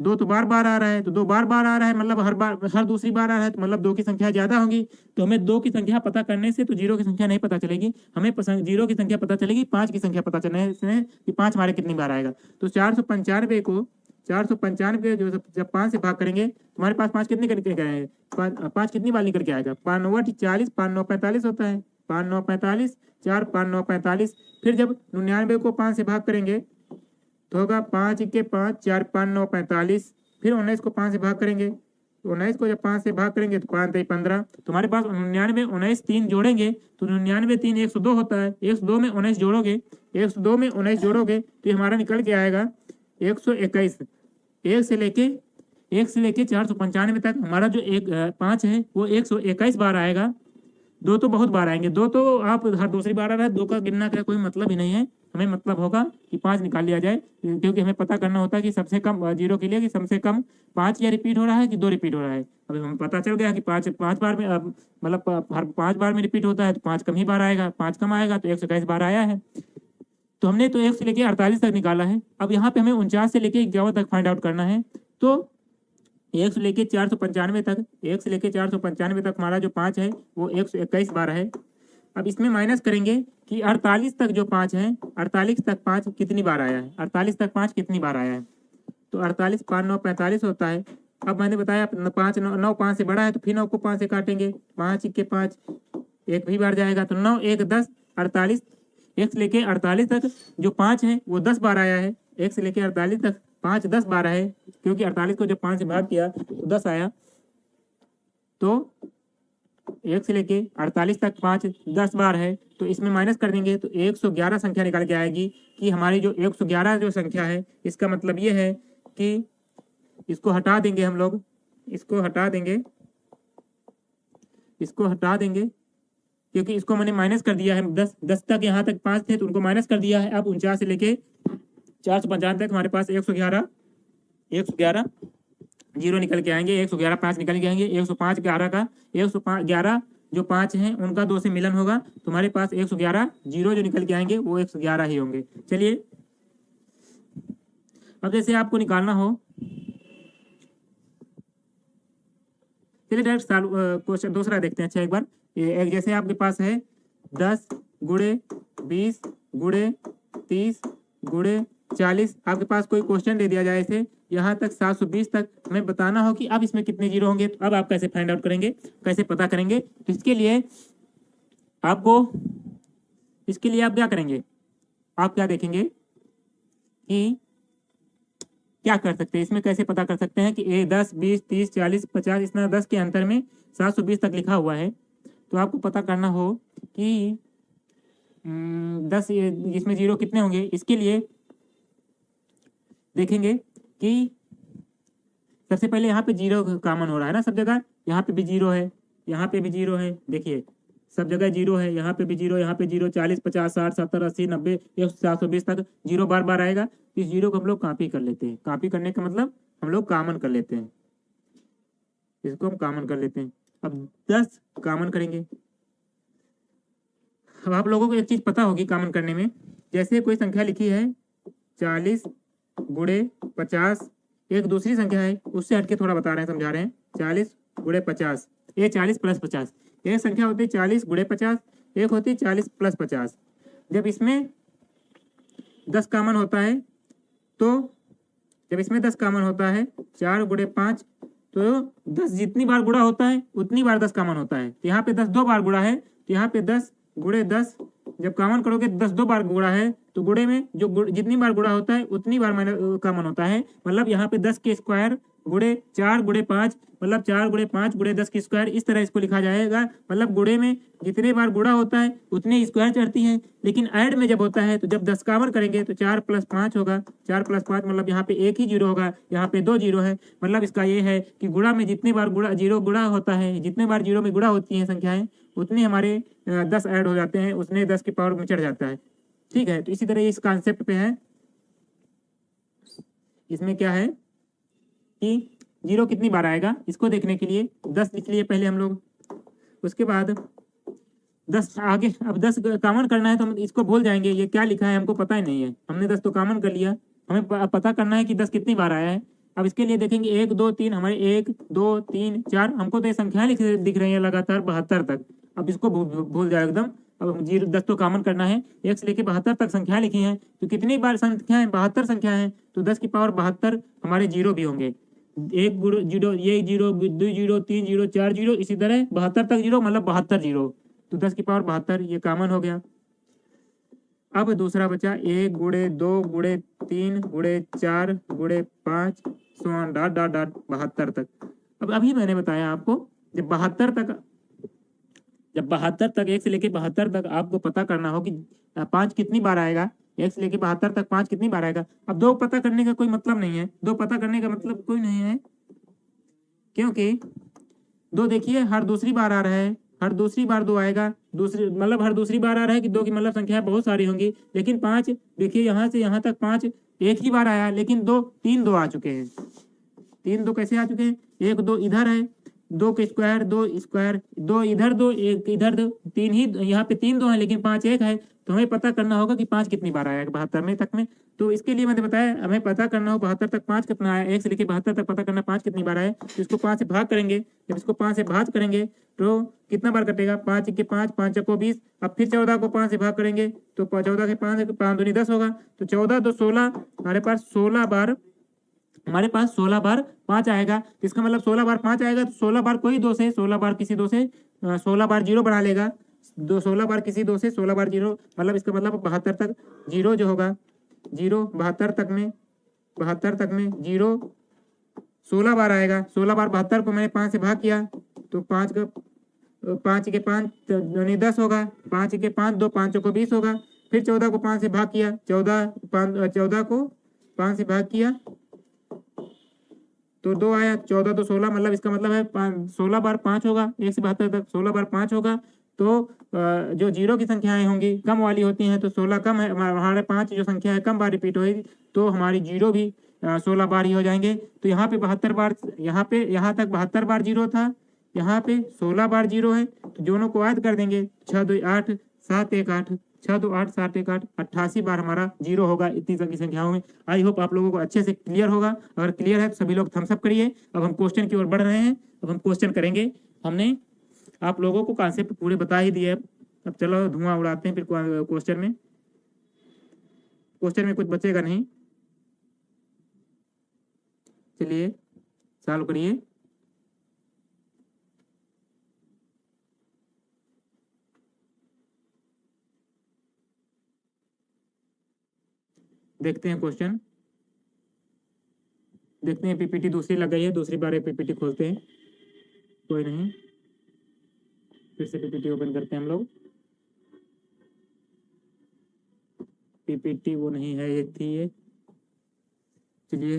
2 तो बार बार आ रहा है, तो 2 बार बार आ रहा है, मतलब हर दूसरी बार आ रहा है, तो मतलब 2 की संख्या ज्यादा होगी। तो हमें 2 की संख्या पता करने से तो जीरो की संख्या नहीं पता चलेगी, हमें जीरो की संख्या पता चलेगी 5 की संख्या पता चलने से कि 5 हमारे कितनी बार आएगा। तो 495 को 495 जो जब 5 से भाग करेंगे तुम्हारे पास 5 कितनी करके आएगा, 5 कितनी बार निकल के आएगा, 5 9 40, 5 9 45 होता है, 5 9 45 4 5 9 45। फिर जब 99 को 5 से भाग करेंगे तो होगा 5 के 5 4 5 9 45। फिर 19 को 5 से भाग करेंगे, 19 को जब 5 से भाग करेंगे तो 5 15। तुम्हारे पास 99 19 3 जोड़ेंगे तो 99 3 102 होता है। 102 में 19 जोड़ोगे, 102 में 19 जोड़ोगे तो हमारा निकल के आएगा 121। 1 से लेके 495 तक हमारा जो 5 है वो 121 बार आएगा। 2 तो बहुत बार आएंगे, 2 तो आप हर दूसरी बार आ रहा है, 2 का गिनना का कोई मतलब ही नहीं है। हमें मतलब होगा कि 5 निकाल लिया जाए, क्योंकि हमें पता करना होता है कि सबसे कम जीरो के लिए कि सबसे कम 5 या रिपीट हो रहा है कि 2 रिपीट हो रहा है। अभी हमें पता चल गया कि 5 बार में मतलब हर 5 बार में रिपीट होता है तो 5 कम ही बार आएगा, 5 कम आएगा तो 121 बार आया है। तो हमने तो 1 से लेके 48 तक निकाला है। अब यहाँ पे हमें 49 से लेके 51 तक फाइंड आउट करना है। तो 1 से लेके 495 तक, 1 से लेके 495 तक हमारा जो 5 है वो 121 बार है। अब इसमें माइनस करेंगे कि 48 तक जो 5 है, 48 तक 5 कितनी बार आया है, 48 तक 5 कितनी बार आया है। तो 48 5 9 45 होता है। अब मैंने बताया 5 9 5 से बड़ा है, तो फिर 9 को 5 से काटेंगे, 5 के 5 एक भी बार जाएगा, तो 9 1 10 48। 1 से लेके 48 तक जो 5 है वो 10 बार आया है। 1 से लेके 48 तक 5 10 बार है, क्योंकि 48 को जब 5 से भाग किया तो 10 आया। तो 1 से लेके 48 तक 5 10 बार है, तो इसमें माइनस कर देंगे तो 111 संख्या निकल के आएगी। कि हमारी जो 111 जो संख्या है, इसका मतलब ये है कि इसको हटा देंगे हम लोग, इसको हटा देंगे, इसको हटा देंगे, क्योंकि इसको मैंने माइनस कर दिया है। 10 तक यहाँ तक 5 थे तो उनको माइनस कर दिया है। अब 49 से लेके 455 तक हमारे पास 111 जीरो निकल के आएंगे, 111 5 निकल के आएंगे। 105 11 का 111 जो 5 हैं उनका 2 से मिलन होगा, तो हमारे पास 111 जीरो जो निकल के आएंगे वो 111 ही होंगे। चलिए अब जैसे आपको निकालना हो, चलिए डायरेक्ट क्वेश्चन दूसरा देखते हैं। अच्छा एक बार एक जैसे आपके पास है 10 गुणे 20 गुणे 30 गुणे 40, आपके पास कोई क्वेश्चन दे दिया जाए ऐसे यहाँ तक 720 तक हमें बताना हो कि अब इसमें कितने जीरो होंगे। तो अब आप कैसे फाइंड आउट करेंगे, कैसे पता करेंगे। तो इसके लिए आप क्या करेंगे, आप क्या देखेंगे कि क्या कर सकते हैं, इसमें कैसे पता कर सकते हैं कि 10 20 30 40 50 इस तरह 10 के अंतर में 720 तक लिखा हुआ है। तो आपको पता करना हो कि 10 इसमें जीरो कितने होंगे। इसके लिए देखेंगे कि सबसे पहले यहाँ पे जीरो कॉमन हो रहा है ना सब जगह, यहाँ पे भी जीरो है, यहाँ पे भी जीरो है, देखिए सब जगह जीरो है, यहाँ पे भी जीरो, यहाँ पे जीरो, 40 50 60 70 80 90 720 तक जीरो बार बार आएगा। इस जीरो को हम लोग कॉपी कर लेते हैं। कॉपी करने का मतलब हम लोग कॉमन कर लेते हैं, इसको हम कॉमन कर लेते हैं। अब 10 कॉमन करेंगे। अब आप लोगों को एक चीज पता होगी कॉमन करने में, जैसे कोई संख्या लिखी है 40 गुणे 50, एक दूसरी संख्या है उससे हटके थोड़ा बता रहे हैं, समझा रहे हैं। 40 गुणे 50, ये 40 प्लस 50, एक संख्या होती है 40 गुणे 50, एक होती है 40 प्लस 50। जब इसमें 10 कॉमन होता है, तो जब इसमें 10 कॉमन होता है 4 गुणे 5, तो 10 जितनी बार गुणा होता है उतनी बार 10 कॉमन होता है। तो यहाँ पे 10 2 बार गुणा है, तो यहाँ पे 10 गुणे 10 जब कॉमन करोगे 10 2 बार गुणा है, तो गुणे में जो जितनी बार गुणा होता है उतनी बार कॉमन होता है। मतलब यहाँ पे 10 के स्क्वायर गुणे 4 गुणे 5, मतलब 4 गुणे 5 गुणे 10 की स्क्वायर, इस तरह इसको लिखा जाएगा। मतलब गुणे में जितने बार गुणा होता है उतने स्क्वायर चढ़ती है। लेकिन ऐड में जब होता है तो जब 10 कॉमन करेंगे तो 4 प्लस 5 होगा, 4 प्लस 5 मतलब यहाँ पे एक ही जीरो होगा, यहाँ पे 2 जीरो है। मतलब इसका ये है कि गुणा में जितने बार जीरो गुणा होता है, जितने बार जीरो में गुणा होती हैं संख्याएं, उतने हमारे 10 ऐड हो जाते हैं, उसने 10 की पावर में चढ़ जाता है। ठीक है, तो इसी तरह इस कॉन्सेप्ट पे है। इसमें क्या है कि जीरो कितनी बार आएगा, इसको देखने के लिए 10 लिख लिए पहले हम लोग, उसके बाद 10 आगे, अब 10 कॉमन करना है तो हम इसको भूल जाएंगे, ये क्या लिखा है हमको पता ही नहीं है। हमने 10 तो कॉमन कर लिया, हमें पता करना है कि 10 कितनी बार आया है। अब इसके लिए देखेंगे 1 2 3, हमारे 1 2 3 4, हमको तो ये संख्याएं दिख रही है लगातार 72 तक। अब इसको भूल जाए एकदम। अब 10 तो कॉमन करना है, 1 से लेके 72 तक संख्या लिखी है, तो कितनी बार संख्या है, 72 संख्या है, तो 10 की पावर 72 हमारे जीरो भी होंगे। 1 जीरो, ये जीरो, 2 जीरो, 3 जीरो, 4 जीरो, इसी तरह 72 तक जीरो, मतलब 72 जीरो, तो 10 की पावर 72 ये कॉमन हो गया। अब दूसरा बचा 1 गुणे 2 गुणे 3 गुणे 4 गुणे 5 डॉट डॉट डॉट 72 तक। अब अभी मैंने बताया आपको जब 72 तक 1 से लेके 72 तक आपको पता करना हो कि 5 कितनी बार आएगा, 1 से लेके 72 तक 5 कितनी बार आएगा। अब 2 पता करने का कोई मतलब नहीं है, 2 पता करने का मतलब कोई नहीं है, क्योंकि 2 देखिए हर दूसरी बार आ रहा है, हर दूसरी बार 2 आएगा, दूसरी मतलब हर दूसरी बार आ रहा है कि 2 की मतलब संख्या बहुत सारी होंगी। लेकिन 5 देखिए यहाँ से यहाँ तक 5 एक ही बार आया, लेकिन 3 2 आ चुके हैं। 3 2 कैसे आ चुके हैं, 1 2 इधर है, 2 के स्क्वायर 2 स्क्वायर, 2 इधर 2 1 इधर 2, 3 ही यहाँ पे 3 2 है, लेकिन 5 1 है, तो हमें पता करना होगा कि 5 कितनी बार आया 72वें तक में। तो इसके लिए मैंने बताया हमें पता करना हो 72 तक 5 कितना आया, 1 से लेकर 72 तक पता करना 5 कितनी बार आया। तो इसको 5 से भाग करेंगे, जब इसको 5 से भाग करेंगे तो कितना बार कटेगा, 5 के 5, 5 चौको 20। अब फिर 14 को 5 से भाग करेंगे तो 14 के 5 5 दूनी 10 होगा। तो 14 2 16, हमारे पास 16 बार, हमारे पास 16 बार 5 आएगा। इसका मतलब 16 बार 5 आएगा तो 16 बार कोई दो से, 16 बार किसी दो से 16 बार जीरो बना लेगा। 16 बार किसी दो से 16 बार जीरो, मतलब इसका मतलब 72 तक जीरो जो होगा, जीरो 72 तक में जीरो 16 बार आएगा। 16 बार 72 को मैंने 5 से भाग किया तो 5 के 5 यानी 10 होगा। 5 के 5 2 5 को 20 होगा। फिर 14 को 5 से भाग किया, 14 को 5 से भाग किया तो 2 आया। 14 2 16, मतलब इसका मतलब है 16 बार 5 होगा, 1 से 72 तक 16 बार 5 होगा। तो जो जीरो की संख्याएं होंगी कम वाली होती हैं, तो 16 कम है, हमारे 5 जो संख्या है कम बार रिपीट होगी तो हमारी जीरो भी 16 बार ही हो जाएंगे। तो यहाँ पे 72 बार, यहाँ तक 72 बार जीरो था, यहाँ पे 16 बार जीरो है। तो दोनों को ऐड कर देंगे, 6 2 8 7 1 8, 6 2 8 7 1 8, 88 बार हमारा जीरो होगा इतनी संख्या संख्याओं में। आई होप आप लोगों को अच्छे से क्लियर होगा। अगर क्लियर है तो सभी लोग थम्स अप करिए। अब हम क्वेश्चन की ओर बढ़ रहे हैं, अब हम क्वेश्चन करेंगे। हमने आप लोगों को कॉन्सेप्ट पूरे बता ही दिए, अब चलो धुआं उड़ाते हैं फिर क्वेश्चन में कुछ बचेगा नहीं। चलिए चालू करिए। देखते हैं क्वेश्चन, देखते हैं। पीपीटी दूसरी लग गई है, दूसरी बार पीपीटी खोलते हैं, कोई नहीं, फिर से पीपीटी ओपन करते हैं हम लोग। पीपीटी वो नहीं है, ये थी ये। चलिए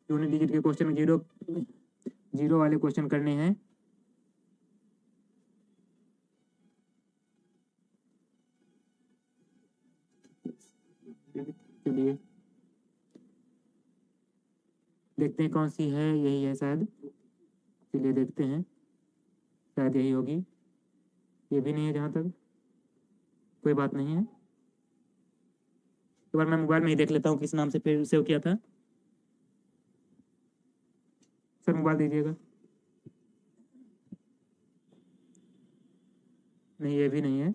यूनिट डिजिट के क्वेश्चन में जीरो वाले क्वेश्चन करने हैं। चलिए देखते हैं कौन सी है, यही है शायद। चलिए देखते हैं, शायद यही होगी। ये भी नहीं है जहाँ तक, कोई बात नहीं है। एक बार मैं मोबाइल में ही देख लेता हूँ किस नाम से फिर सेव किया था। सर मोबाइल दीजिएगा। नहीं ये भी नहीं है,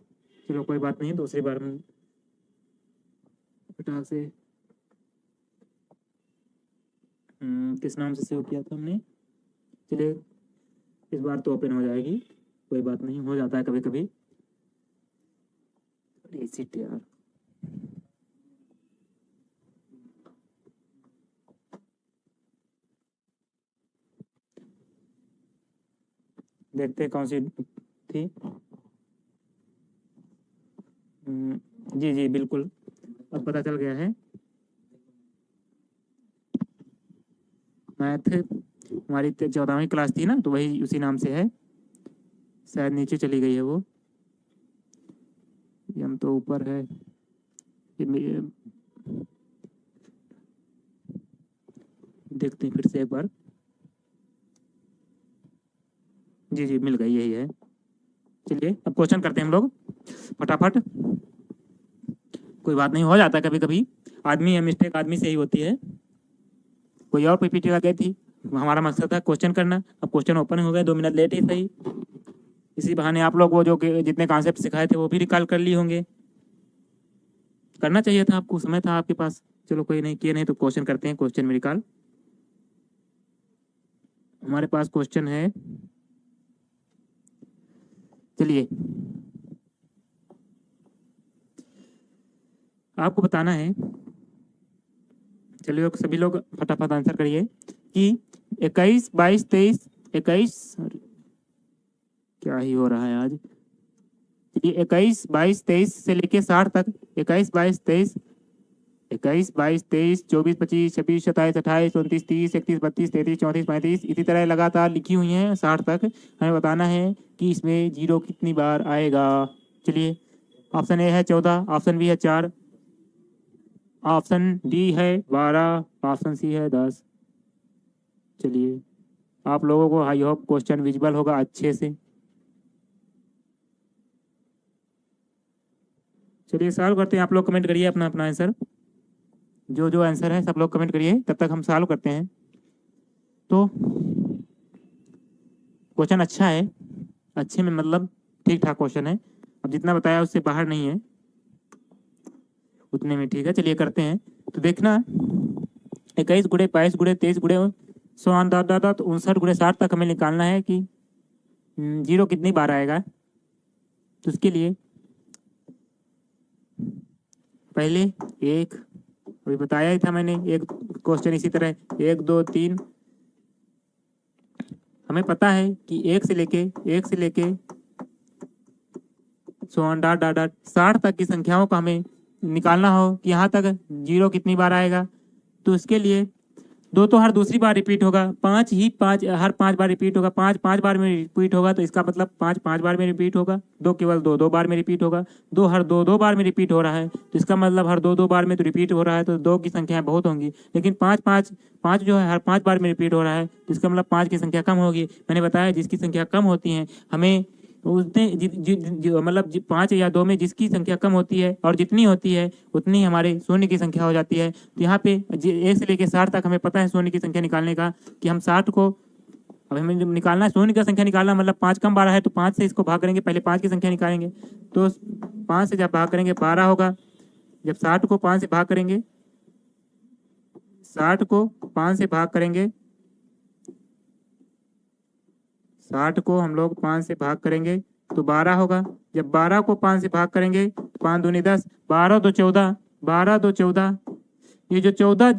चलो कोई बात नहीं, दूसरी बार में फटाक से किस नाम से सेव किया था हमने। चलिए इस बार तो ओपन हो जाएगी, कोई बात नहीं, हो जाता है कभी कभी। यार देखते हैं कौन सी थी। जी जी बिल्कुल, अब पता चल गया है। मैथ हमारी 14वीं क्लास थी ना, तो वही उसी नाम से है, शायद नीचे चली गई है वो। हम तो ऊपर है, देखते हैं फिर से एक बार। जी जी मिल गई, यही है। चलिए अब क्वेश्चन करते हैं हम लोग फटाफट। कोई बात नहीं, हो जाता है कभी कभी, आदमी मिस्टेक आदमी से ही होती है। कोई और पीपीटी लग गई थी, हमारा मकसद था क्वेश्चन करना। अब क्वेश्चन ओपन हो गए, 2 मिनट लेट ही सही। इसी बहाने आप लोग वो जो जितने कॉन्सेप्ट सिखाए थे वो भी रिकॉल कर लिए होंगे। करना चाहिए था आपको, समय था आपके पास। चलो कोई नहीं, किए नहीं तो क्वेश्चन करते हैं। क्वेश्चन में रिकॉल, हमारे पास क्वेश्चन है। चलिए आपको बताना है, चलिए सभी लोग फटाफट आंसर करिए कि 21 22 23 21, क्या ही हो रहा है आज। चलिए 21 22 23 से लेके 60 तक, 21 22 23 21 22 23 24 25 26 27 28 29 30 31 32 33 34 35 इसी तरह लगातार लिखी हुई हैं 60 तक। हमें बताना है कि इसमें जीरो कितनी बार आएगा। चलिए ऑप्शन ए है 14, ऑप्शन बी है 4, ऑप्शन डी है 12, ऑप्शन सी है 10। चलिए आप लोगों को आई होप क्वेश्चन विजिबल होगा अच्छे से। चलिए सॉल्व करते हैं। आप लोग कमेंट करिए अपना अपना आंसर, जो जो आंसर है सब लोग कमेंट करिए, तब तक हम सॉल्व करते हैं। तो क्वेश्चन अच्छा है, अच्छे में मतलब ठीक ठाक क्वेश्चन है। अब जितना बताया उससे बाहर नहीं है, उतने में ठीक है। चलिए करते हैं। तो देखना 21 गुणे 22 गुणे 23 गुणे 59 गुणे 60 तक हमें निकालना है कि जीरो कितनी बार आएगा। तो उसके लिए पहले एक, अभी बताया ही था मैंने, एक क्वेश्चन इसी तरह 1 2 3, हमें पता है कि एक से लेके 60 तक की संख्याओं का हमें निकालना हो कि यहाँ तक जीरो कितनी बार आएगा। तो उसके लिए दो तो हर दूसरी बार रिपीट होगा, पाँच हर 5 बार रिपीट होगा, 5 बार में रिपीट होगा। तो इसका मतलब 5 बार में रिपीट होगा। दो केवल 2 बार में रिपीट होगा। दो हर 2 बार में रिपीट हो रहा है, तो इसका मतलब हर 2 बार में तो रिपीट हो रहा है, तो 2 की संख्याएं बहुत होंगी। लेकिन 5 जो है हर 5 बार में रिपीट हो रहा है, तो इसका मतलब 5 की संख्या कम होगी। मैंने बताया जिसकी संख्या कम होती है हमें उसने मतलब 5 या 2 में जिसकी संख्या कम होती है और जितनी होती है उतनी हमारे शून्य की संख्या हो जाती है। तो यहाँ पे 1 से लेकर 60 तक हमें पता है शून्य की संख्या निकालने का कि हम 60 को, अब हमें निकालना है शून्य की संख्या निकालना, मतलब 5 कम 12 है तो 5 से इसको भाग करेंगे, पहले 5 की संख्या निकालेंगे। तो 5 से जब भाग करेंगे 12 होगा। जब 60 को 5 से भाग करेंगे, 60 को 5 से भाग करेंगे, 60 को हम लोग 5 से भाग करेंगे तो 12 होगा। जब 12 को 5 से भाग करेंगे तो 5 दूनी 10, 12 दो 14, 12 दो 14, ये जो 14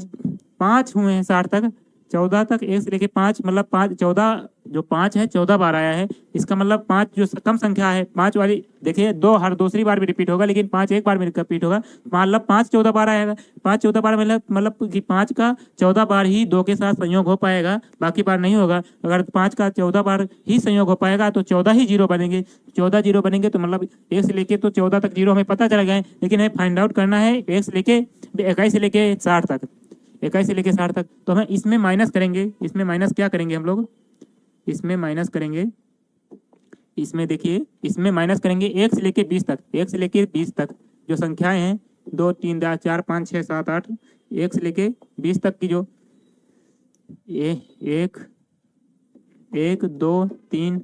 5 हुए हैं 60 तक, 14 तक 1 से लेके 5, मतलब 5 14 जो 5 है 14 बार आया है। इसका मतलब 5 जो कम संख्या है 5 वाली, देखिए 2 हर दूसरी बार में रिपीट होगा, लेकिन 5 एक बार में रिपीट होगा, मतलब 5 14 बार आएगा। 5 14 बार मतलब कि 5 का 14 बार ही 2 के साथ संयोग हो पाएगा, बाकी बार नहीं होगा। अगर 5 का 14 बार ही संयोग हो पाएगा तो 14 ही जीरो बनेंगे। 14 जीरो बनेंगे तो मतलब 1 से लेके तो 14 तक जीरो हमें पता चल गए, लेकिन हमें फाइंड आउट करना है 1 से लेके 21 से लेके 60 तक, 21 से लेके 60 तक। तो हमें इसमें माइनस करेंगे, इसमें माइनस क्या करेंगे हम लोग, इसमें माइनस करेंगे, इसमें देखिए इसमें माइनस करेंगे 1 से लेके 20 तक, 1 से लेके 20 तक जो संख्याएं हैं 2 3 4 5 6 7 8, 1 से लेके 20 तक की जो 1 1 2 3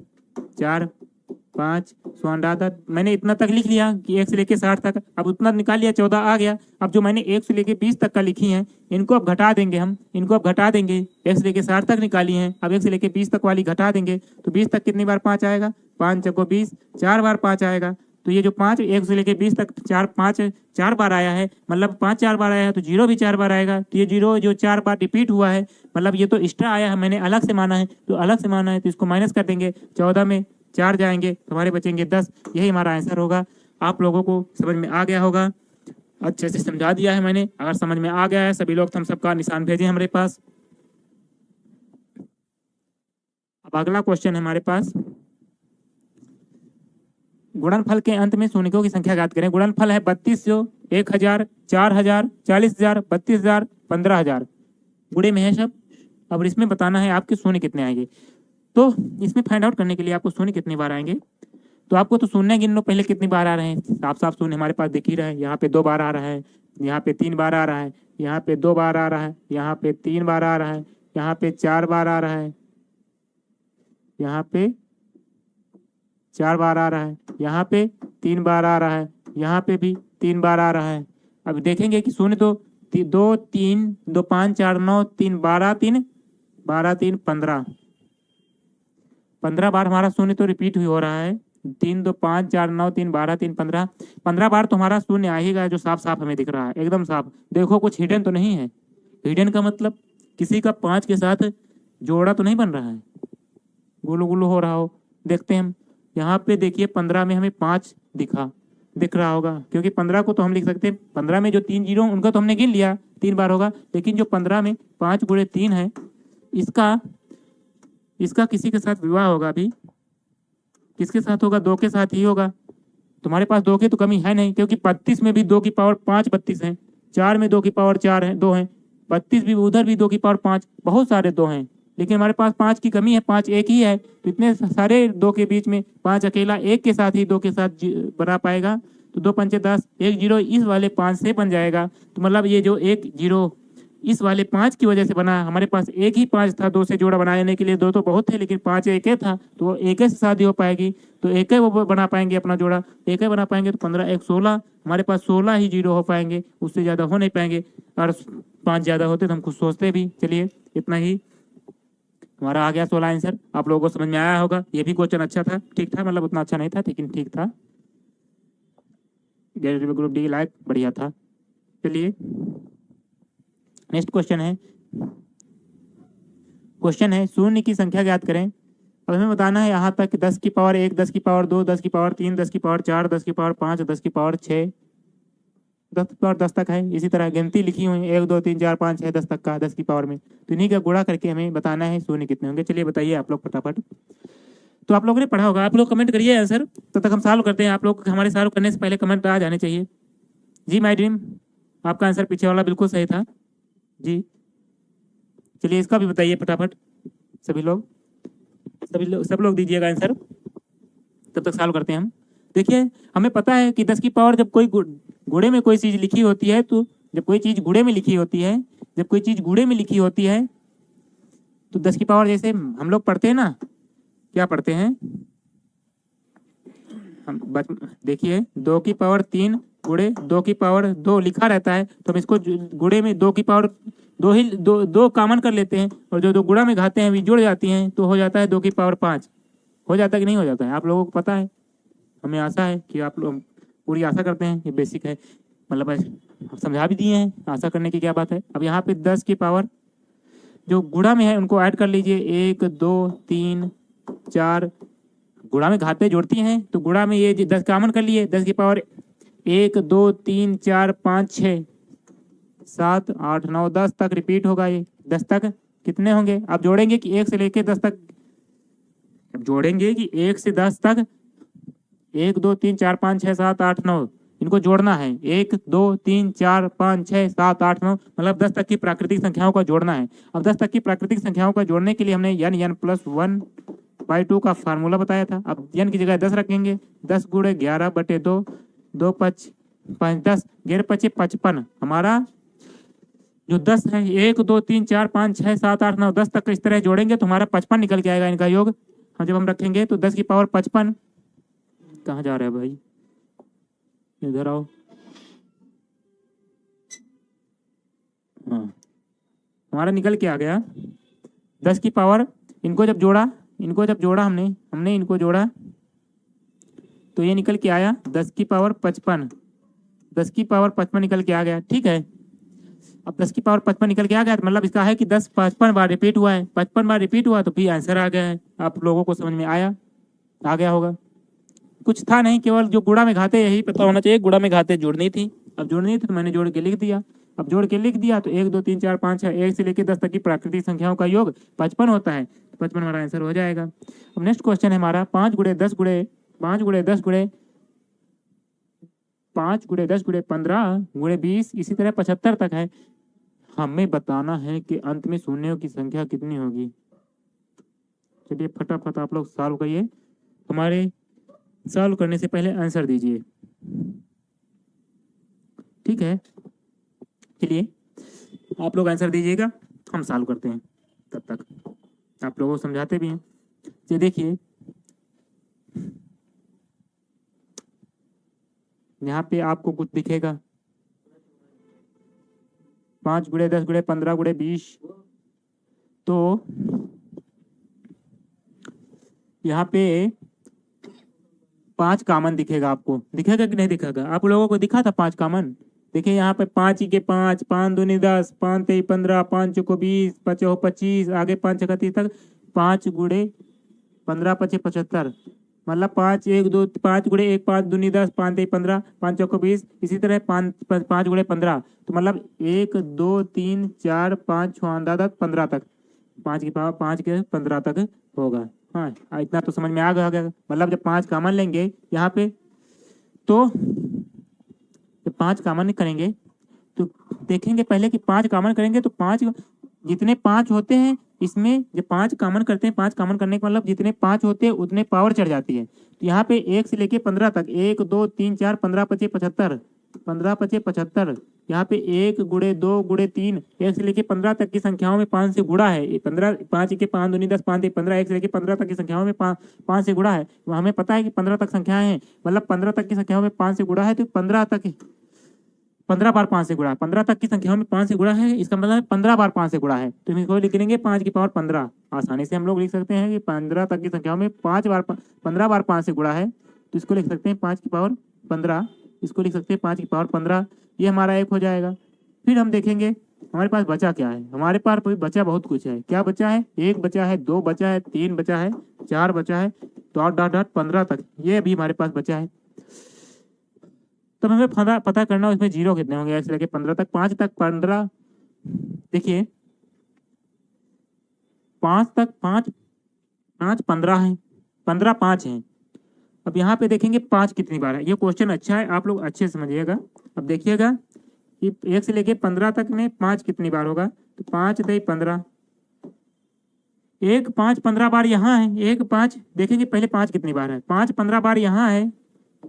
4 5 100 मैंने इतना तक लिख लिया कि 1 से लेके 60 तक। अब उतना निकाल लिया, 14 आ गया। अब जो मैंने 1 से लेके 20 तक का लिखी हैं इनको अब घटा देंगे, हम इनको अब घटा देंगे। 1 से लेके 60 तक निकाली हैं, अब 1 से लेके 20 तक वाली घटा देंगे। तो 20 तक कितनी बार 5 आएगा, 5 चौको 20, 4 बार 5 आएगा। तो ये जो 5 1 से लेके 20 तक 4 बार आया है, मतलब 5 4 बार आया है, तो जीरो भी 4 बार आएगा। तो ये जीरो जो 4 बार रिपीट हुआ है, मतलब ये तो एक्स्ट्रा आया है, मैंने अलग से माना है, तो अलग से माना है तो इसको माइनस कर देंगे। 14 में 4 जाएंगे तो हमारे बचेंगे 10। यही हमारा आंसर होगा। आप लोगों को समझ में आ गया होगा, अच्छे से समझा दिया है मैंने। अगर समझ में आ गया है सभी लोग थम्स अप का निशान भेजें हमारे पास। अब अगला क्वेश्चन है हमारे पास, गुणनफल के अंत में शून्यों की संख्या ज्ञात करें। गुणनफल है 3200, 1000, 4000, 40000, 32000, 15000, गुणे में है सब। अब इसमें बताना है आपके शून्य कितने आएंगे। तो इसमें फाइंड आउट करने के लिए आपको शून्य कितनी बार आएंगे, तो आपको तो शून्य गिन लो पहले कितनी बार आ रहे हैं। साफ साफ शून्य हमारे पास दिख ही रहा है। यहाँ पे 2 बार आ रहा है, यहाँ पे 3 बार आ रहा है, यहाँ पे 2 बार आ रहा है, यहाँ पे 3 बार आ रहा है, यहाँ पे 4 बार आ रहा है, यहाँ पे 4 बार आ रहा है, यहाँ पे 3 बार आ रहा है, यहाँ पे भी 3 बार आ रहा है। अब देखेंगे कि शून्य तो 2 3 2 5 4 9 3 12 3 12 3 15 बार हमारा शून्य तो रिपीट हो रहा है। 3 2 5 4 9 3 12 3 15 बार तो हमारा शून्य आएगा, जो साफ साफ हमें दिख रहा है, एकदम साफ। देखो कुछ हिडन तो नहीं है। हिडन का मतलब किसी का 5 के साथ जोड़ा तो नहीं बन रहा है, गुलू गुलू हो रहा हो। देखते हैं हम यहाँ पे, देखिए 15 में हमें 5 दिख रहा होगा, क्योंकि 15 को तो हम लिख सकते हैं, 15 में जो 3 जीरो उनका तो हमने गिन लिया 3 बार होगा, लेकिन जो 15 में 5 गुणे 3 है, इसका किसी के साथ विवाह होगा। अभी किसके साथ होगा, 2 के साथ ही होगा। तुम्हारे पास 2 की तो कमी है नहीं, क्योंकि 32 में भी 2 की पावर 5 32 है, 4 में 2 की पावर 4 है 2 है, 32 भी उधर भी 2 की पावर 5, बहुत सारे 2 हैं, लेकिन हमारे पास 5 की कमी है, 5 एक ही है। तो इतने सारे 2 के बीच में 5 अकेला 1 के साथ ही 2 के साथ बना पाएगा। तो 2 पंचे 10, एक जीरो इस वाले 5 से बन जाएगा। तो मतलब ये जो एक जीरो इस वाले 5 की वजह से बना, हमारे पास एक ही 5 था, 2 से जोड़ा बनाने के लिए, 2 तो बहुत थे लेकिन 5 एक ही था, तो वो एक से शादी हो पाएगी, तो एक ही वो बना पाएंगे अपना जोड़ा, एक ही बना पाएंगे। तो 15 एक 16, हमारे पास 16 ही जीरो हो पाएंगे, उससे ज़्यादा हो नहीं पाएंगे। और 5 ज़्यादा होते तो हम कुछ सोचते भी। चलिए इतना ही हमारा आ गया 16 आंसर। आप लोगों को समझ में आया होगा। ये भी क्वेश्चन अच्छा था, ठीक था, मतलब उतना अच्छा नहीं था लेकिन ठीक था। ग्रुप डी लाइक बढ़िया था। चलिए नेक्स्ट क्वेश्चन है शून्य की संख्या ज्ञात करें। अब हमें बताना है यहाँ तक 10 की पावर 1, 10 की पावर 2, 10 की पावर 3, 10 की पावर 4, 10 की पावर 5, 10 की पावर 6, 10 की पावर 10 तक है। इसी तरह गिनती लिखी हुई 1 2 3 4 5 6 10 तक का 10 की पावर में, तो इन्हीं का गुणा करके हमें बताना है शून्य कितने होंगे। चलिए बताइए आप लोग फटाफट। तो आप लोगों ने पढ़ा होगा, आप लोग कमेंट करिए आंसर, तब तक हम सॉल्व करते हैं। आप लोग हमारे सॉल्व करने से पहले कमेंट आ जाने चाहिए। जी माय ड्रीम, आपका आंसर पीछे वाला बिल्कुल सही था जी। चलिए इसका भी बताइए फटाफट सब लोग दीजिएगा आंसर, तब तक सॉल्व करते हैं हम। देखिए हमें पता है कि 10 की पावर जब कोई गुणे में कोई चीज लिखी होती है, तो जब कोई चीज गुणे में लिखी होती है, जब कोई चीज गुणे में लिखी होती है तो 10 की पावर, जैसे हम लोग पढ़ते हैं ना, क्या पढ़ते हैं हम, देखिए 2 की पावर 3 गुणे 2 की पावर 2 लिखा रहता है, तो हम इसको गुणे में 2 की पावर 2 ही दो कॉमन कर लेते हैं, और जो 2 गुणा में घाते हैं वे जुड़ जाती हैं, तो हो जाता है 2 की पावर 5। हो जाता है कि नहीं हो जाता है? आप लोगों को पता है, हमें आशा है कि आप लोग पूरी आशा करते हैं। ये बेसिक है, मतलब समझा भी दिए हैं, आशा करने की क्या बात है। अब यहाँ पे 10 की पावर जो गुणा में है उनको ऐड कर लीजिए, 1 2 3 4, गुणा में घाते जोड़ती हैं, तो गुणा में ये 10 कॉमन कर लिए, 10 की पावर 1 2 3 4 5 6 7 8 9 10 तक रिपीट होगा। ये 10 तक कितने होंगे? आप जोड़ेंगे कि 1 से लेके 10 तक, जोड़ेंगे कि 1 से 10 तक, 1 2 3 4 5 6 7 8 9, इनको जोड़ना है। 1 2 3 4 5 6 7 8 9, मतलब 10 तक की प्राकृतिक संख्याओं का जोड़ना है। अब 10 तक की प्राकृतिक संख्याओं का जोड़ने के लिए हमने n प्लस 1/2 का फार्मूला बताया था। अब n की जगह 10 रखेंगे, 10 गुणे 11/2, 2 5 5 10, 11 5 55। हमारा जो 10 है 1 2 3 4 5 6 7 8 9 10 तक इस तरह जोड़ेंगे तो हमारा 55 निकल के आएगा इनका योग। हम जब हम रखेंगे तो 10 की पावर 55, कहाँ जा रहा है भाई, इधर आओ। हाँ, हमारा निकल के आ गया 10 की पावर, इनको जब जोड़ा हमने इनको जोड़ा तो ये निकल के आया 10 की पावर 55, 10 की पावर 55 निकल के आ गया। ठीक है, अब 10 की पावर 55 निकल के आ गया, तो मतलब इसका है कि 10 55 बार रिपीट हुआ है, 55 बार रिपीट हुआ तो भी आंसर आ गया है। आप लोगों को समझ में आ गया होगा। कुछ था नहीं, केवल जो गुणा में घाते यही पता होना चाहिए, गुणा में घाते जोड़नी थी। अब जोड़नी थी तो मैंने जोड़ के लिख दिया। अब जोड़ के लिख दिया तो 1 2 3 4 5 6, 1 से लेकर 10 तक की प्राकृतिक संख्याओं का योग 55 होता है, तो 55 हमारा आंसर हो जाएगा। अब नेक्स्ट क्वेश्चन है हमारा 5 गुणे 10 गुणे 5 गुणे 10 गुणे 5 गुणे 10 गुणे 15 गुणे 20, इसी तरह 75 तक है। हमें बताना है कि अंत में शून्यों की संख्या कितनी होगी। चलिए फटाफट आप लोग सॉल्व करिए, हमारे सॉल्व करने से पहले आंसर दीजिए, ठीक है। चलिए आप लोग आंसर दीजिएगा, हम सॉल्व करते हैं, तब तक आप लोगों को समझाते भी हैं। ये देखिए यहाँ पे आपको कुछ दिखेगा 5 गुणे 10 गुणे 15 गुणे 20, तो यहाँ पे 5 कॉमन दिखेगा। आपको दिखेगा कि नहीं दिखेगा? आप लोगों को दिखा था 5 कॉमन? देखिए यहाँ पे 5 ही के 5, 5 दूनी 10, 5 तेई 15, 5 चौको 20, 5 चौको 25, आगे 5 छक्का 30 तक 5 गुणे 15 5 75, मतलब 5 1 2 5 गुणे 1, 5 दूनी 10, 5 तेई 15, 5 चौको 20, इसी तरह 5 गुणे 15, तो मतलब 1 2 3 4 5 6 7 15 तक, 5 की पावर 5 के 15 तक होगा। हाँ इतना तो समझ में आ गया। मतलब जब 5 कॉमन लेंगे यहाँ पे, तो जब 5 कॉमन करेंगे तो देखेंगे पहले कि 5 कॉमन करेंगे तो 5 जितने 5 होते हैं इसमें जब 5 कॉमन करते हैं, 5 कॉमन करने का मतलब जितने 5 होते हैं उतने पावर चढ़ जाती है। तो यहाँ पे 1 से लेके 15 तक 1 2 3 4 15 पचे 75, 15 पचे 75। यहाँ पे 1 गुणे 2 गुणे 3 1 से लेके 15 तक की संख्याओं में 5 से गुणा है। 15 5 के 5 दूनी 10 5 15 1 से लेके 15 तक की संख्याओं में 5 से गुणा है। वो हमें पता है कि 15 तक संख्याएं हैं, मतलब 15 तक की संख्याओं में 5 से गुणा है, तो 15 बार 5 से गुणा है। 15 तक की संख्याओं में 5 से गुणा है, इसका मतलब 15 बार 5 से गुणा है। तो इसको लिख लेंगे 5 की पावर 15। आसानी से हम लोग लिख सकते हैं कि 15 तक की संख्याओं में 15 बार 5 से गुणा है, तो इसको लिख सकते हैं 5 की पावर 15। इसको लिख सकते हैं 5 की पावर 15। ये हमारा एक हो जाएगा। फिर हम देखेंगे हमारे पास बचा क्या है। हमारे पास बचा बहुत कुछ है। क्या बचा है? 1 बचा है, 2 बचा है, 3 बचा है, 4 बचा है, डॉट डॉट डॉट 15 तक ये अभी हमारे पास बचा है। तब हमें पता करना उसमें जीरो कितने होंगे ऐसे लेके 15 तक। 5 तक 15, देखिए 5 तक 5 15 है, 15 5 है। अब यहाँ पे देखेंगे 5 कितनी बार है। ये क्वेश्चन अच्छा है, आप लोग अच्छे से समझिएगा। अब देखिएगा कि 1 से लेके 15 तक में 5 कितनी बार होगा। तो 5 दे 15, 1 5 15 बार यहाँ है। 1 5 देखेंगे पहले 5 कितनी बार है। 5 15 बार यहाँ है,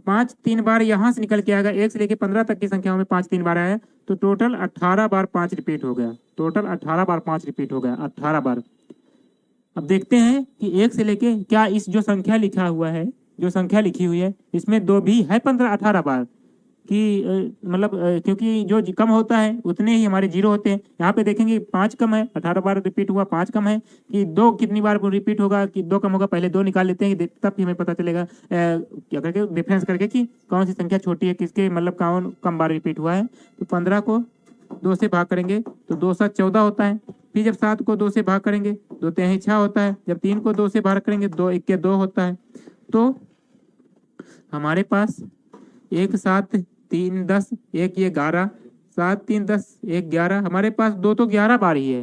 5 3 बार यहाँ से निकल के आएगा। 1 से लेके 15 तक की संख्याओं में 5 3 बार आया, तो टोटल 18 बार 5 रिपीट हो गया। टोटल 18 बार 5 रिपीट हो गया, 18 बार। अब देखते हैं कि 1 से लेके क्या इस जो संख्या लिखा हुआ है, जो संख्या लिखी हुई है इसमें 2 भी है 18 बार कि मतलब क्योंकि जो कम होता है उतने ही हमारे जीरो होते हैं। यहाँ पे देखेंगे 5 कम है, 18 बार रिपीट हुआ, 5 कम है कि 2 कितनी बार रिपीट होगा, कि 2 कम होगा। पहले 2 निकाल लेते हैं, तब ही हमें पता चलेगा क्या करके डिफरेंस करके कि कौन सी संख्या छोटी है, किसके मतलब कौन कम बार रिपीट हुआ है। तो 15 को 2 से भाग करेंगे तो 2 7 14 होता है। फिर जब 7 को 2 से भाग करेंगे 2 3 6 होता है। जब 3 को 2 से भाग करेंगे 2 1 के 2 होता है। तो हमारे पास 1 7 3 10 1 ये 11, 7 3 10 1 11, हमारे पास 2 तो 11 बार ही है।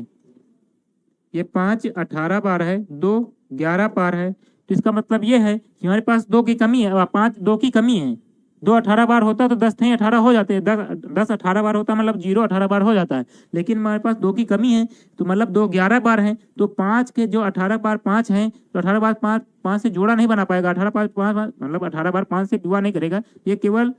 ये 5 18 बार है, 2 11 बार है। तो इसका मतलब ये है कि हमारे पास 2 की कमी है, 5 2 की कमी है। 2 18 बार होता तो 10 नहीं 18 हो जाते, 10 18 बार होता मतलब 0 18 बार हो जाता है। लेकिन हमारे पास 2 की कमी है, तो मतलब 2 11 बार हैं। तो 5 के जो 18 बार 5 हैं, तो 18 बार 5 से जोड़ा नहीं बना पाएगा। 18 बार 5 मतलब 18 बार 5 से विवाह नहीं करेगा। ये केवल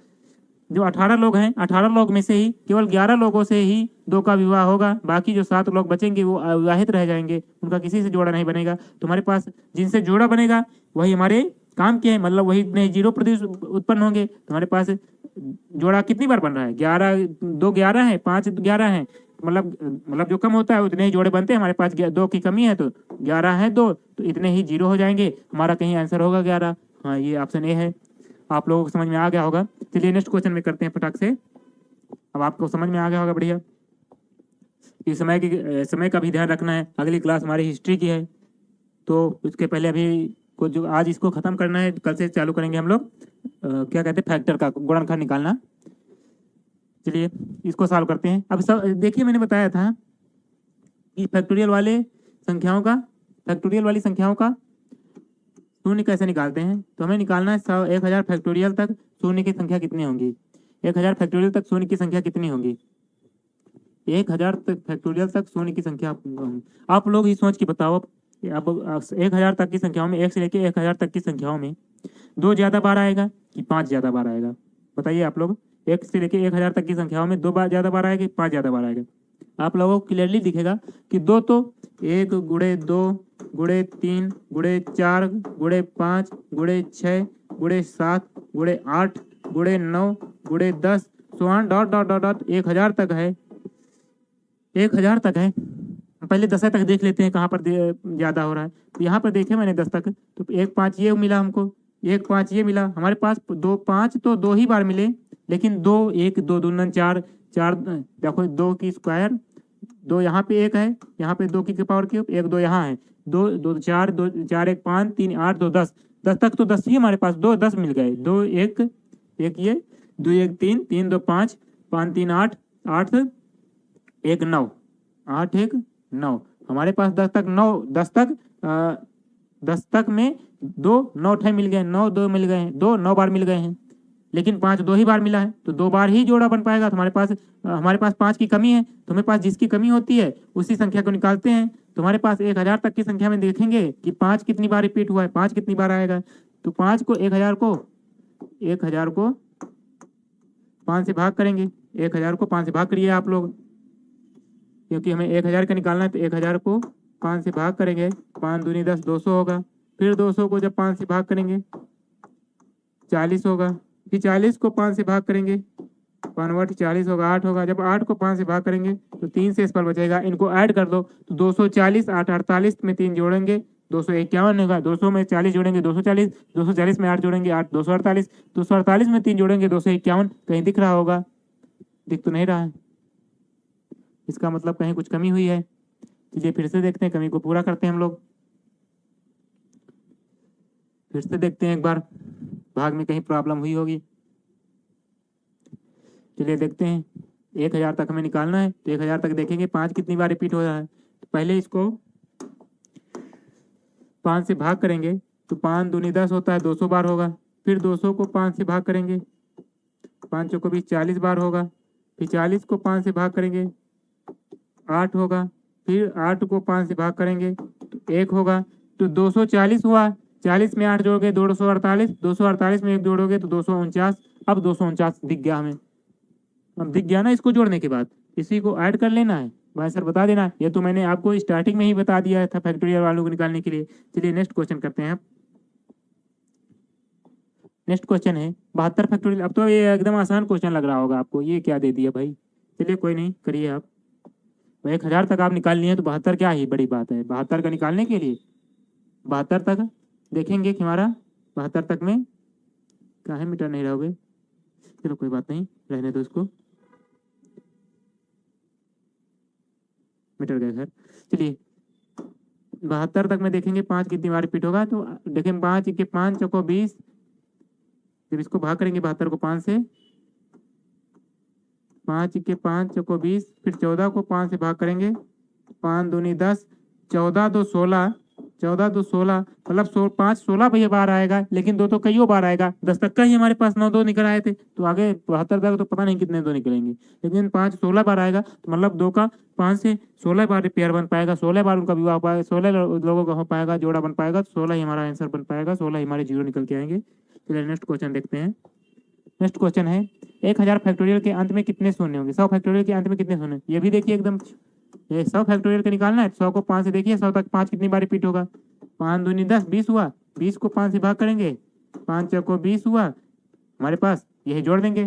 जो 18 लोग हैं, 18 लोग में से ही केवल 11 लोगों से ही 2 का विवाह होगा। बाकी जो 7 लोग बचेंगे वो अविवाहित रह जाएंगे, उनका किसी से जोड़ा नहीं बनेगा। तो हमारे पास जिनसे जोड़ा बनेगा वही हमारे काम के हैं, मतलब वही इतने जीरो उत्पन्न होंगे। तो हमारे पास जोड़ा कितनी बार बन रहा है? 11, 2 11 है, 5 11 है, मतलब जो कम होता है उतने ही जोड़े बनते हैं। हमारे पास 2 की कमी है तो 11 है 2, तो इतने ही जीरो हो जाएंगे। हमारा कहीं आंसर होगा 11। हाँ, ये ऑप्शन ए है। आप लोगों को समझ में आ गया होगा। चलिए नेक्स्ट क्वेश्चन में करते हैं फटाक से। अब आपको समझ में आ गया होगा बढ़िया। इस समय का भी ध्यान रखना है। अगली क्लास हमारी हिस्ट्री की है, तो उसके पहले अभी को जो आज इसको खत्म करना है, कल से चालू करेंगे हम लोग क्या कहते हैं फैक्टर का गुणनखंड निकालना। चलिए इसको सॉल्व करते हैं। अब सब देखिए, मैंने बताया था कि फैक्टोरियल वाली संख्याओं का शून्य कैसे निकालते हैं। तो हमें निकालना है 1000 फैक्टोरियल तक शून्य की संख्या कितनी होंगी। 1000 फैक्टोरियल तक शून्य की संख्या कितनी होगी। 1000 तक फैक्टोरियल तक शून्य की संख्या आप लोग ही सोच के बताओ। अब 1000 तक की संख्याओं में, 1 से लेके 1000 तक की संख्याओं में 2 ज्यादा बार आएगा कि 5 ज्यादा बार आएगा? बताइए आप लोग। 1 से लेके 1000 तक की संख्याओं में 2 बार ज्यादा बार आएगा कि 5 ज्यादा बार आएगा? आप लोगों को क्लियरली दिखेगा कि 2 तो 1 गुणे 2 गुणे 3 गुणे 4 गुणे 5 गुणे 6 गुणे 7 गुणे 8 गुणे 9 गुणे 10 Sohan dot dot dot dot 1000 तक है। 1000 तक है। पहले 10 तक देख लेते हैं कहाँ पर ज्यादा हो रहा है। तो यहाँ पर देखे मैंने 10 तक, तो 1 5 ये मिला हमको, 1 5 ये मिला। हमारे पास 2 5 तो 2 ही बार मिले, लेकिन 2 1 2 2 4 4 देखो 2 की स्क्वायर, 2 यहाँ पे 1 है, यहाँ पे 2 की पावर क्यूब, 1 2 यहाँ है, 2 2 4 2 4 1 5 3 8 2 10 10 तक तो 10 ही हमारे पास 2 10 मिल गए। 2 1 1 ये 2 1 3 3 2 5 5 3 8 8 1 9 8 1 9 हमारे पास 10 तक 9 10 तक में 2 9 ठे मिल गए, 9 2 मिल गए हैं, 2 9 बार मिल गए हैं, लेकिन 5 2 ही बार मिला है, तो 2 बार ही जोड़ा बन पाएगा। तो हमारे पास 5 की कमी है, तो हमारे पास जिसकी कमी होती है उसी संख्या को निकालते हैं। तुम्हारे पास 1000 तक की संख्या में देखेंगे कि 5 कितनी बार रिपीट हुआ है, 5 कितनी बार आएगा। तो 5 को 1000 को 5 से भाग करेंगे। 1000 को 5 से भाग करिए आप लोग, क्योंकि हमें 1000 का निकालना है। तो 1000 को 5 से भाग करेंगे, 5 दूनी 10, 200 होगा। फिर 200 को जब 5 से भाग करेंगे 40 होगा। फिर 40 को 5 से भाग करेंगे, 5 40 होगा, 8 होगा। जब 8 को 5 से भाग करेंगे तो 3 से इस पर बचेगा, इनको ऐड कर दो तो 240, 8 48 में 3 जोड़ेंगे 251 होगा। 200 में 40 जोड़ेंगे 240, 240 में 8 जोड़ेंगे 8, 248, 248 में 3 जोड़ेंगे 251। कहीं दिख रहा होगा? दिख तो नहीं रहा है, इसका मतलब कहीं कुछ कमी हुई है। चलिए फिर से देखते हैं, कमी को पूरा करते हैं हम लोग। फिर से देखते हैं एक बार, भाग में कहीं प्रॉब्लम हुई होगी। चलिए देखते हैं, 1000 तक हमें निकालना है। तो 1000 तक देखेंगे 5 कितनी बार रिपीट हो रहा है। तो पहले इसको 5 से भाग करेंगे तो 5 दूनी 10 होता है, 200 बार होगा। फिर 200 को 5 से भाग करेंगे, 5 चौको 20, 40 बार होगा। फिर 40 को 5 से भाग करेंगे 8 होगा। फिर 8 को 5 से भाग करेंगे तो 1 होगा। तो 240 हुआ। 40 में 8 जोड़ोगे 248, 248 में 1 जोड़ोगे तो 249। अब 249 दिख गया हमें, अब दिख गया ना इसको जोड़ने के बाद। इसी को ऐड कर लेना है भाई सर, बता देना। ये तो मैंने आपको स्टार्टिंग में ही बता दिया था फैक्टोरियल वालों को निकालने के लिए। चलिए नेक्स्ट क्वेश्चन करते हैं। नेक्स्ट क्वेश्चन है 72 फैक्टोरियल। अब तो ये एकदम आसान क्वेश्चन लग रहा होगा आपको, ये क्या दे दिया भाई। चलिए कोई नहीं, करिए आप। 1000 तक आप निकाल लिए तो 72 क्या ही बड़ी बात है। 72 का निकालने के लिए 72 तक देखेंगे कि हमारा 72 तक में क्या है, मीटर नहीं रहोगे। चलो कोई बात नहीं, रहने दो इसको, मीटर गए घर। चलिए 72 तक में देखेंगे 5 कितनी बार रिपीट होगा। तो देखें 5 के 5 चौको 20, जब इसको भाग करेंगे 72 को 5 से, 5 के 5 चौको 20, फिर 14 को 5 से भाग करेंगे, 5 दूनी 10, 14 दो 16, 14 दो 16, मतलब 5 16 भैया बार आएगा, लेकिन 2 तो कई बार आएगा। 10 तक का ही हमारे पास 9 2 निकल आए थे, तो आगे 72 तक तो पता नहीं कितने 2 निकलेंगे, लेकिन 5 16 बार आएगा। तो मतलब 2 का 5 से 16 बार पेयर बन पाएगा, 16 बार उनका विवाह हो पाएगा, 16 लोगों का हो पाएगा, जोड़ा बन पाएगा। 16 ही हमारा आंसर बन पाएगा, 16 ही हमारे जीरो निकल के आएंगे। चलिए नेक्स्ट क्वेश्चन देखते हैं। नेक्स्ट क्वेश्चन है 1000 फैक्टोरियल के अंत में कितने शून्य होंगे। 100 फैक्टोरियल के अंत में कितने शून्य, ये भी देखिए एकदम। ये 100 फैक्टोरियल का निकालना है। 100 को 5 से देखिए, 100 तक 5 कितनी बार रिपीट होगा। 5 दूनी 10, 20 हुआ। 20 को 5 से भाग करेंगे, 5 चौको 20 हुआ हमारे पास, यही जोड़ देंगे।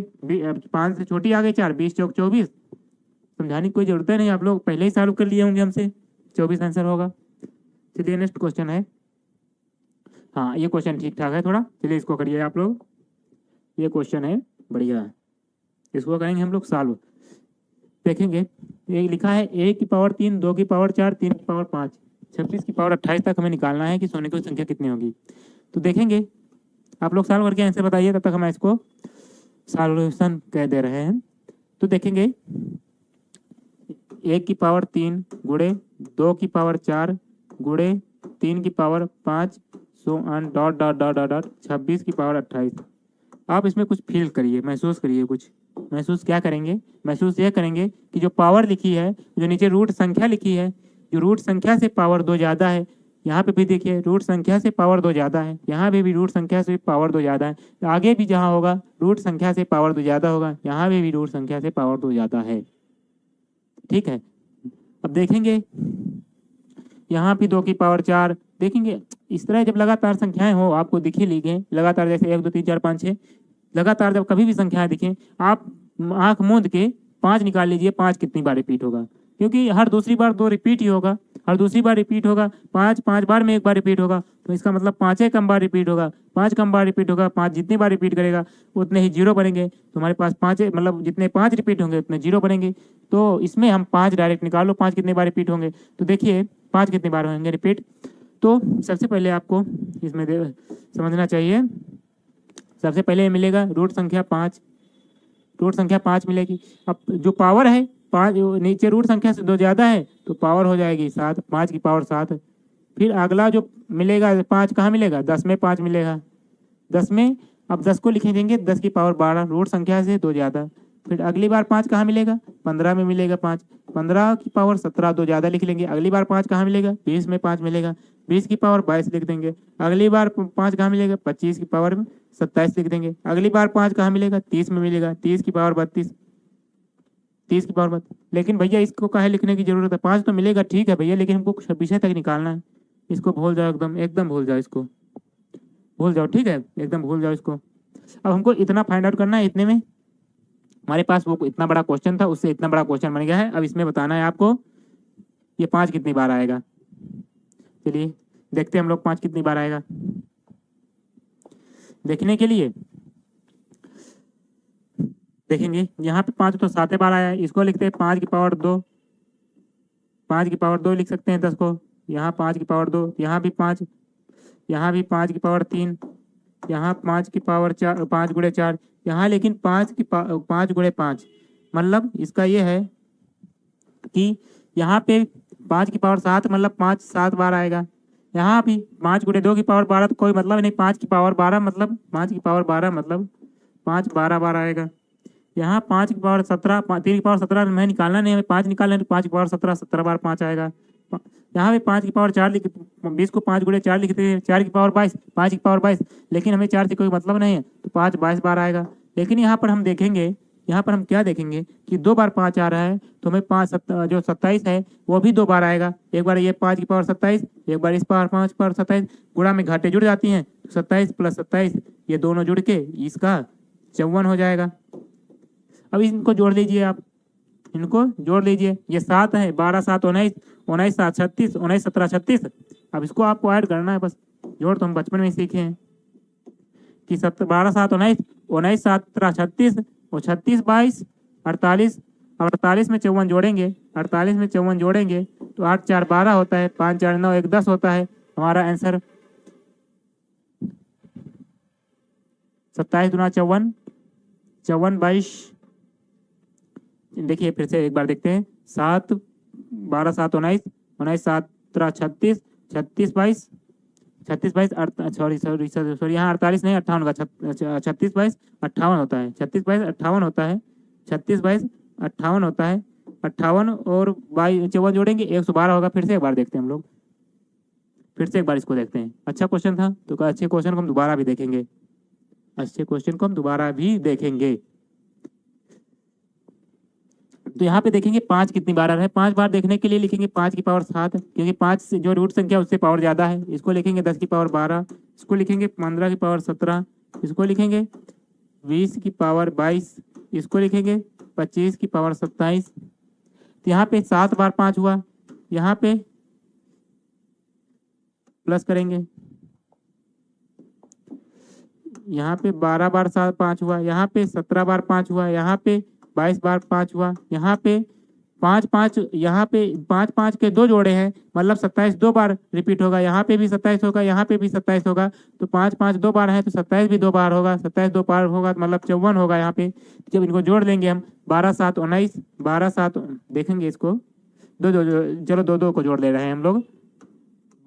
5 से छोटी आ गई 4, 20 चौक 24। समझाने की कोई जरूरत नहीं, आप लोग पहले ही सॉल्व कर लिए होंगे हमसे। 24 आंसर होगा। चलिए नेक्स्ट क्वेश्चन है। हाँ ये क्वेश्चन ठीक ठाक है थोड़ा, चलिए इसको करिए आप लोग। ये क्वेश्चन है बढ़िया है, इसको करेंगे हम लोग सॉल्व। देखेंगे ये लिखा है a की पावर 3, 2 की पावर 4, 3 की पावर 5, 26 की पावर 28 तक हमें निकालना है कि सोने की संख्या कितनी होगी। तो देखेंगे, आप लोग सॉल्व करके आंसर बताइए, तब तक हम इसको सॉल्यूशन कह दे रहे हैं। तो देखेंगे 1 की पावर 3 गुणे 2 की पावर 4 गुणे 3 की power 5 so on dot dot dot dot dot 26 की पावर 28। आप इसमें कुछ फील करिए, महसूस करिए। कुछ महसूस क्या करेंगे, महसूस ये करेंगे कि जो पावर लिखी है, जो नीचे रूट संख्या लिखी है, जो रूट संख्या से पावर 2 ज़्यादा है, यहाँ पे भी देखिए रूट संख्या से पावर 2 ज़्यादा है, यहाँ पे भी रूट संख्या से पावर 2 ज़्यादा है, आगे भी जहाँ होगा रूट संख्या से पावर 2 ज़्यादा होगा, यहाँ पे भी रूट संख्या से पावर 2 ज़्यादा है। ठीक है, अब देखेंगे यहाँ भी 2 की पावर 4। देखेंगे इस तरह जब लगातार संख्याएं हो, आपको दिख ही लिखे लगातार, जैसे 1 2 3 4 5 6, लगातार जब कभी भी संख्याएं दिखें, आप आंख मूंद के 5 निकाल लीजिए, 5 कितनी बार रिपीट होगा, क्योंकि हर दूसरी बार 2 रिपीट ही होगा, हर दूसरी बार रिपीट होगा। 5 5 बार में 1 बार रिपीट होगा, तो इसका मतलब 5 कम बार रिपीट होगा, 5 कम बार रिपीट होगा। 5 जितनी बार रिपीट करेगा उतने ही जीरो बनेंगे, तो हमारे पास 5 मतलब जितने 5 रिपीट होंगे उतने जीरो बनेंगे। तो इसमें हम 5 डायरेक्ट निकाल लो, 5 कितने बार रिपीट होंगे। तो देखिए 5 कितनी बार होंगे रिपीट। तो सबसे पहले आपको इसमें समझना चाहिए, सबसे पहले मिलेगा रूट संख्या 5, रूट संख्या 5 मिलेगी। अब जो पावर है 5, नीचे रूट संख्या से 2 ज़्यादा है तो पावर हो जाएगी 7, 5 की पावर 7। फिर अगला जो मिलेगा 5 कहाँ मिलेगा, 10 में 5 मिलेगा, 10 में अब 10 को लिखे देंगे 10 की पावर 12, रूट संख्या से 2 ज़्यादा। फिर अगली बार 5 कहाँ मिलेगा, 15 में मिलेगा 5, 15 की पावर 17 दो ज़्यादा लिख लेंगे। अगली बार 5 कहाँ मिलेगा? 20 में 5 मिलेगा। 20 की पावर 22 लिख देंगे। अगली बार 5 कहाँ मिलेगा? 25 की पावर 27 लिख देंगे। अगली बार 5 कहाँ मिलेगा? 30 में मिलेगा। 30 की पावर 32, 30 की पावर 32। लेकिन भैया इसको काहे लिखने की जरूरत है? 5 तो मिलेगा, ठीक है भैया, लेकिन हमको विषय तक निकालना है। इसको भूल जाओ, एकदम एकदम भूल जाओ, इसको भूल जाओ, ठीक है, एकदम भूल जाओ इसको। अब हमको इतना फाइंड आउट करना है। इतने में हमारे पास वो इतना बड़ा क्वेश्चन था, उससे इतना बड़ा क्वेश्चन बन गया है। अब इसमें बताना है आपको ये 5 कितनी बार आएगा। चलिए देखते हैं हम लोग 5 कितनी बार आएगा। देखने के लिए देखेंगे, यहाँ पे 5 तो 7 बार आया है। इसको लिखते हैं 5 की पावर 2, 5 की पावर 2 लिख सकते हैं 10 को। यहाँ 5 की पावर 2, यहाँ भी 5, यहाँ भी 5 की पावर 3, यहाँ 5 की पावर 4, 5 गुणे 4, यहाँ लेकिन 5 गुणे 5। मतलब इसका ये है कि यहाँ पे 5 की पावर 7, मतलब 5 7 बार आएगा। यहाँ भी 5 गुणे 2 की पावर 12, तो कोई मतलब नहीं। 5 की पावर 12 मतलब 5 की पावर 12 मतलब 5 12 बार आएगा। यहाँ 5 की पावर 17, 3 की पावर 17 मैं निकालना नहीं, हमें 5 निकालना है, तो 5 की पावर 17 17 बार 5 आएगा। यहाँ भी 5 की पावर 4 लिख, 20 को 5 गुणे 4 लिखते हैं। 4 की पावर 22, 5 की पावर 22, लेकिन हमें 4 से कोई मतलब नहीं है, तो 5 22 बार आएगा। लेकिन यहाँ पर हम देखेंगे, यहाँ पर हम क्या देखेंगे कि 2 बार 5 आ रहा है, तो हमें 5 जो 27 है वो भी 2 बार आएगा। एक बार ये 5 की पावर 27, एक बार इस पावर 5 पावर 27, गुणा में घाटे जुड़ जाती हैं, 27 प्लस 27 ये दोनों जुड़ के इसका 54 हो जाएगा। अब इनको जोड़ लीजिए, आप इनको जोड़ लीजिए। ये 7 है, 12 7 19, 19 7 36, 19 17 36। अब इसको आपको ऐड करना है, बस जोड़ तो हम बचपन में ही सीखे हैं कि 12 7 19, 19 7 36 और 36 22 48। अब 48 में 54 जोड़ेंगे, 48 में 54 जोड़ेंगे तो 8 4 12 होता है, 5 4 9 1 10 होता है। हमारा आंसर 27 गुना 54, 54 22। देखिए फिर से एक बार देखते हैं। 7 12 7 19, 19 7 36, 36 22, 36 22 सॉरी यहाँ 48 नहीं 58 होगा। 36 22 58 होता है, 36 22 58 होता है, 36 22 58 होता है। 58 और 22 54 जोड़ेंगे 112 होगा। फिर से एक बार देखते हैं हम लोग, फिर से एक बार इसको देखते हैं। अच्छा क्वेश्चन था, तो अच्छे क्वेश्चन को हम दोबारा भी देखेंगे, अच्छे क्वेश्चन को हम दोबारा भी देखेंगे। तो यहाँ पे देखेंगे 5 कितनी बार आ रहा है। 5 बार देखने के लिए लिखेंगे 5 की पावर 7, क्योंकि 5 से जो रूट संख्या उससे पावर ज़्यादा है। इसको लिखेंगे 10 की पावर 12, इसको लिखेंगे 15 की पावर 17, इसको लिखेंगे 20 की पावर 22, इसको लिखेंगे 25 की पावर 27। तो यहाँ पे 7 बार 5 हुआ, यहाँ पे प्लस करेंगे, यहाँ पे 12 बार 7 5 हुआ, यहाँ पे 17 बार 5 हुआ, यहाँ पे 22 बार 5 हुआ, यहाँ पे 5 5, यहाँ पे 5 5 के 2 जोड़े हैं, मतलब 27 2 बार रिपीट होगा। यहाँ पे भी 27 होगा, यहाँ पे भी 27 होगा। तो 5 5 2 बार है, तो 27 भी 2 बार होगा। 27 2 बार होगा मतलब 54 होगा। यहाँ पे जब इनको जोड़ लेंगे हम 12 7 19, 12 7 देखेंगे इसको दो दो चलो 2 2 को जोड़ ले रहे हैं हम लोग।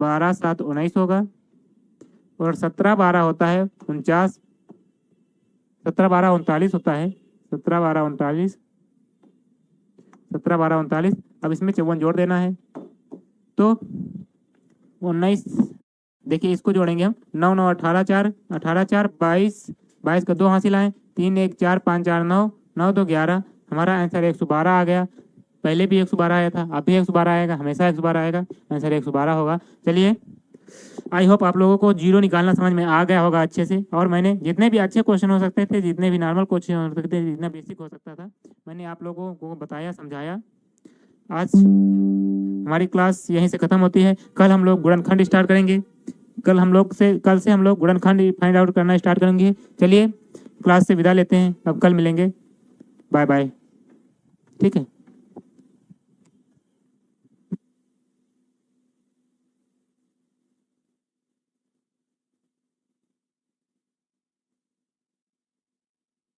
12 7 19 होगा, और 17 12 होता है 49, 17 12 39 होता है, 17 12 39, 17 12 39। अब इसमें 54 जोड़ देना है, तो 19, देखिए इसको जोड़ेंगे हम 9 9 18 4, 18 4 22, 22 का 2 हासिल आए, 3 1 4 5 4 9, 9 2 11। हमारा आंसर 112 आ गया। पहले भी 112 आया था, अब भी 112 आएगा, हमेशा 112 आएगा, आंसर 112 होगा। चलिए आई होप आप लोगों को जीरो निकालना समझ में आ गया होगा अच्छे से। और मैंने जितने भी अच्छे क्वेश्चन हो सकते थे, जितने भी नॉर्मल क्वेश्चन हो सकते थे, जितना बेसिक हो सकता था, मैंने आप लोगों को बताया, समझाया। आज हमारी क्लास यहीं से ख़त्म होती है। कल हम लोग गुणनखंड स्टार्ट करेंगे। कल से हम लोग गुणनखंड फाइंड आउट करना स्टार्ट करेंगे। चलिए क्लास से विदा लेते हैं, अब कल मिलेंगे। बाय बाय, ठीक है।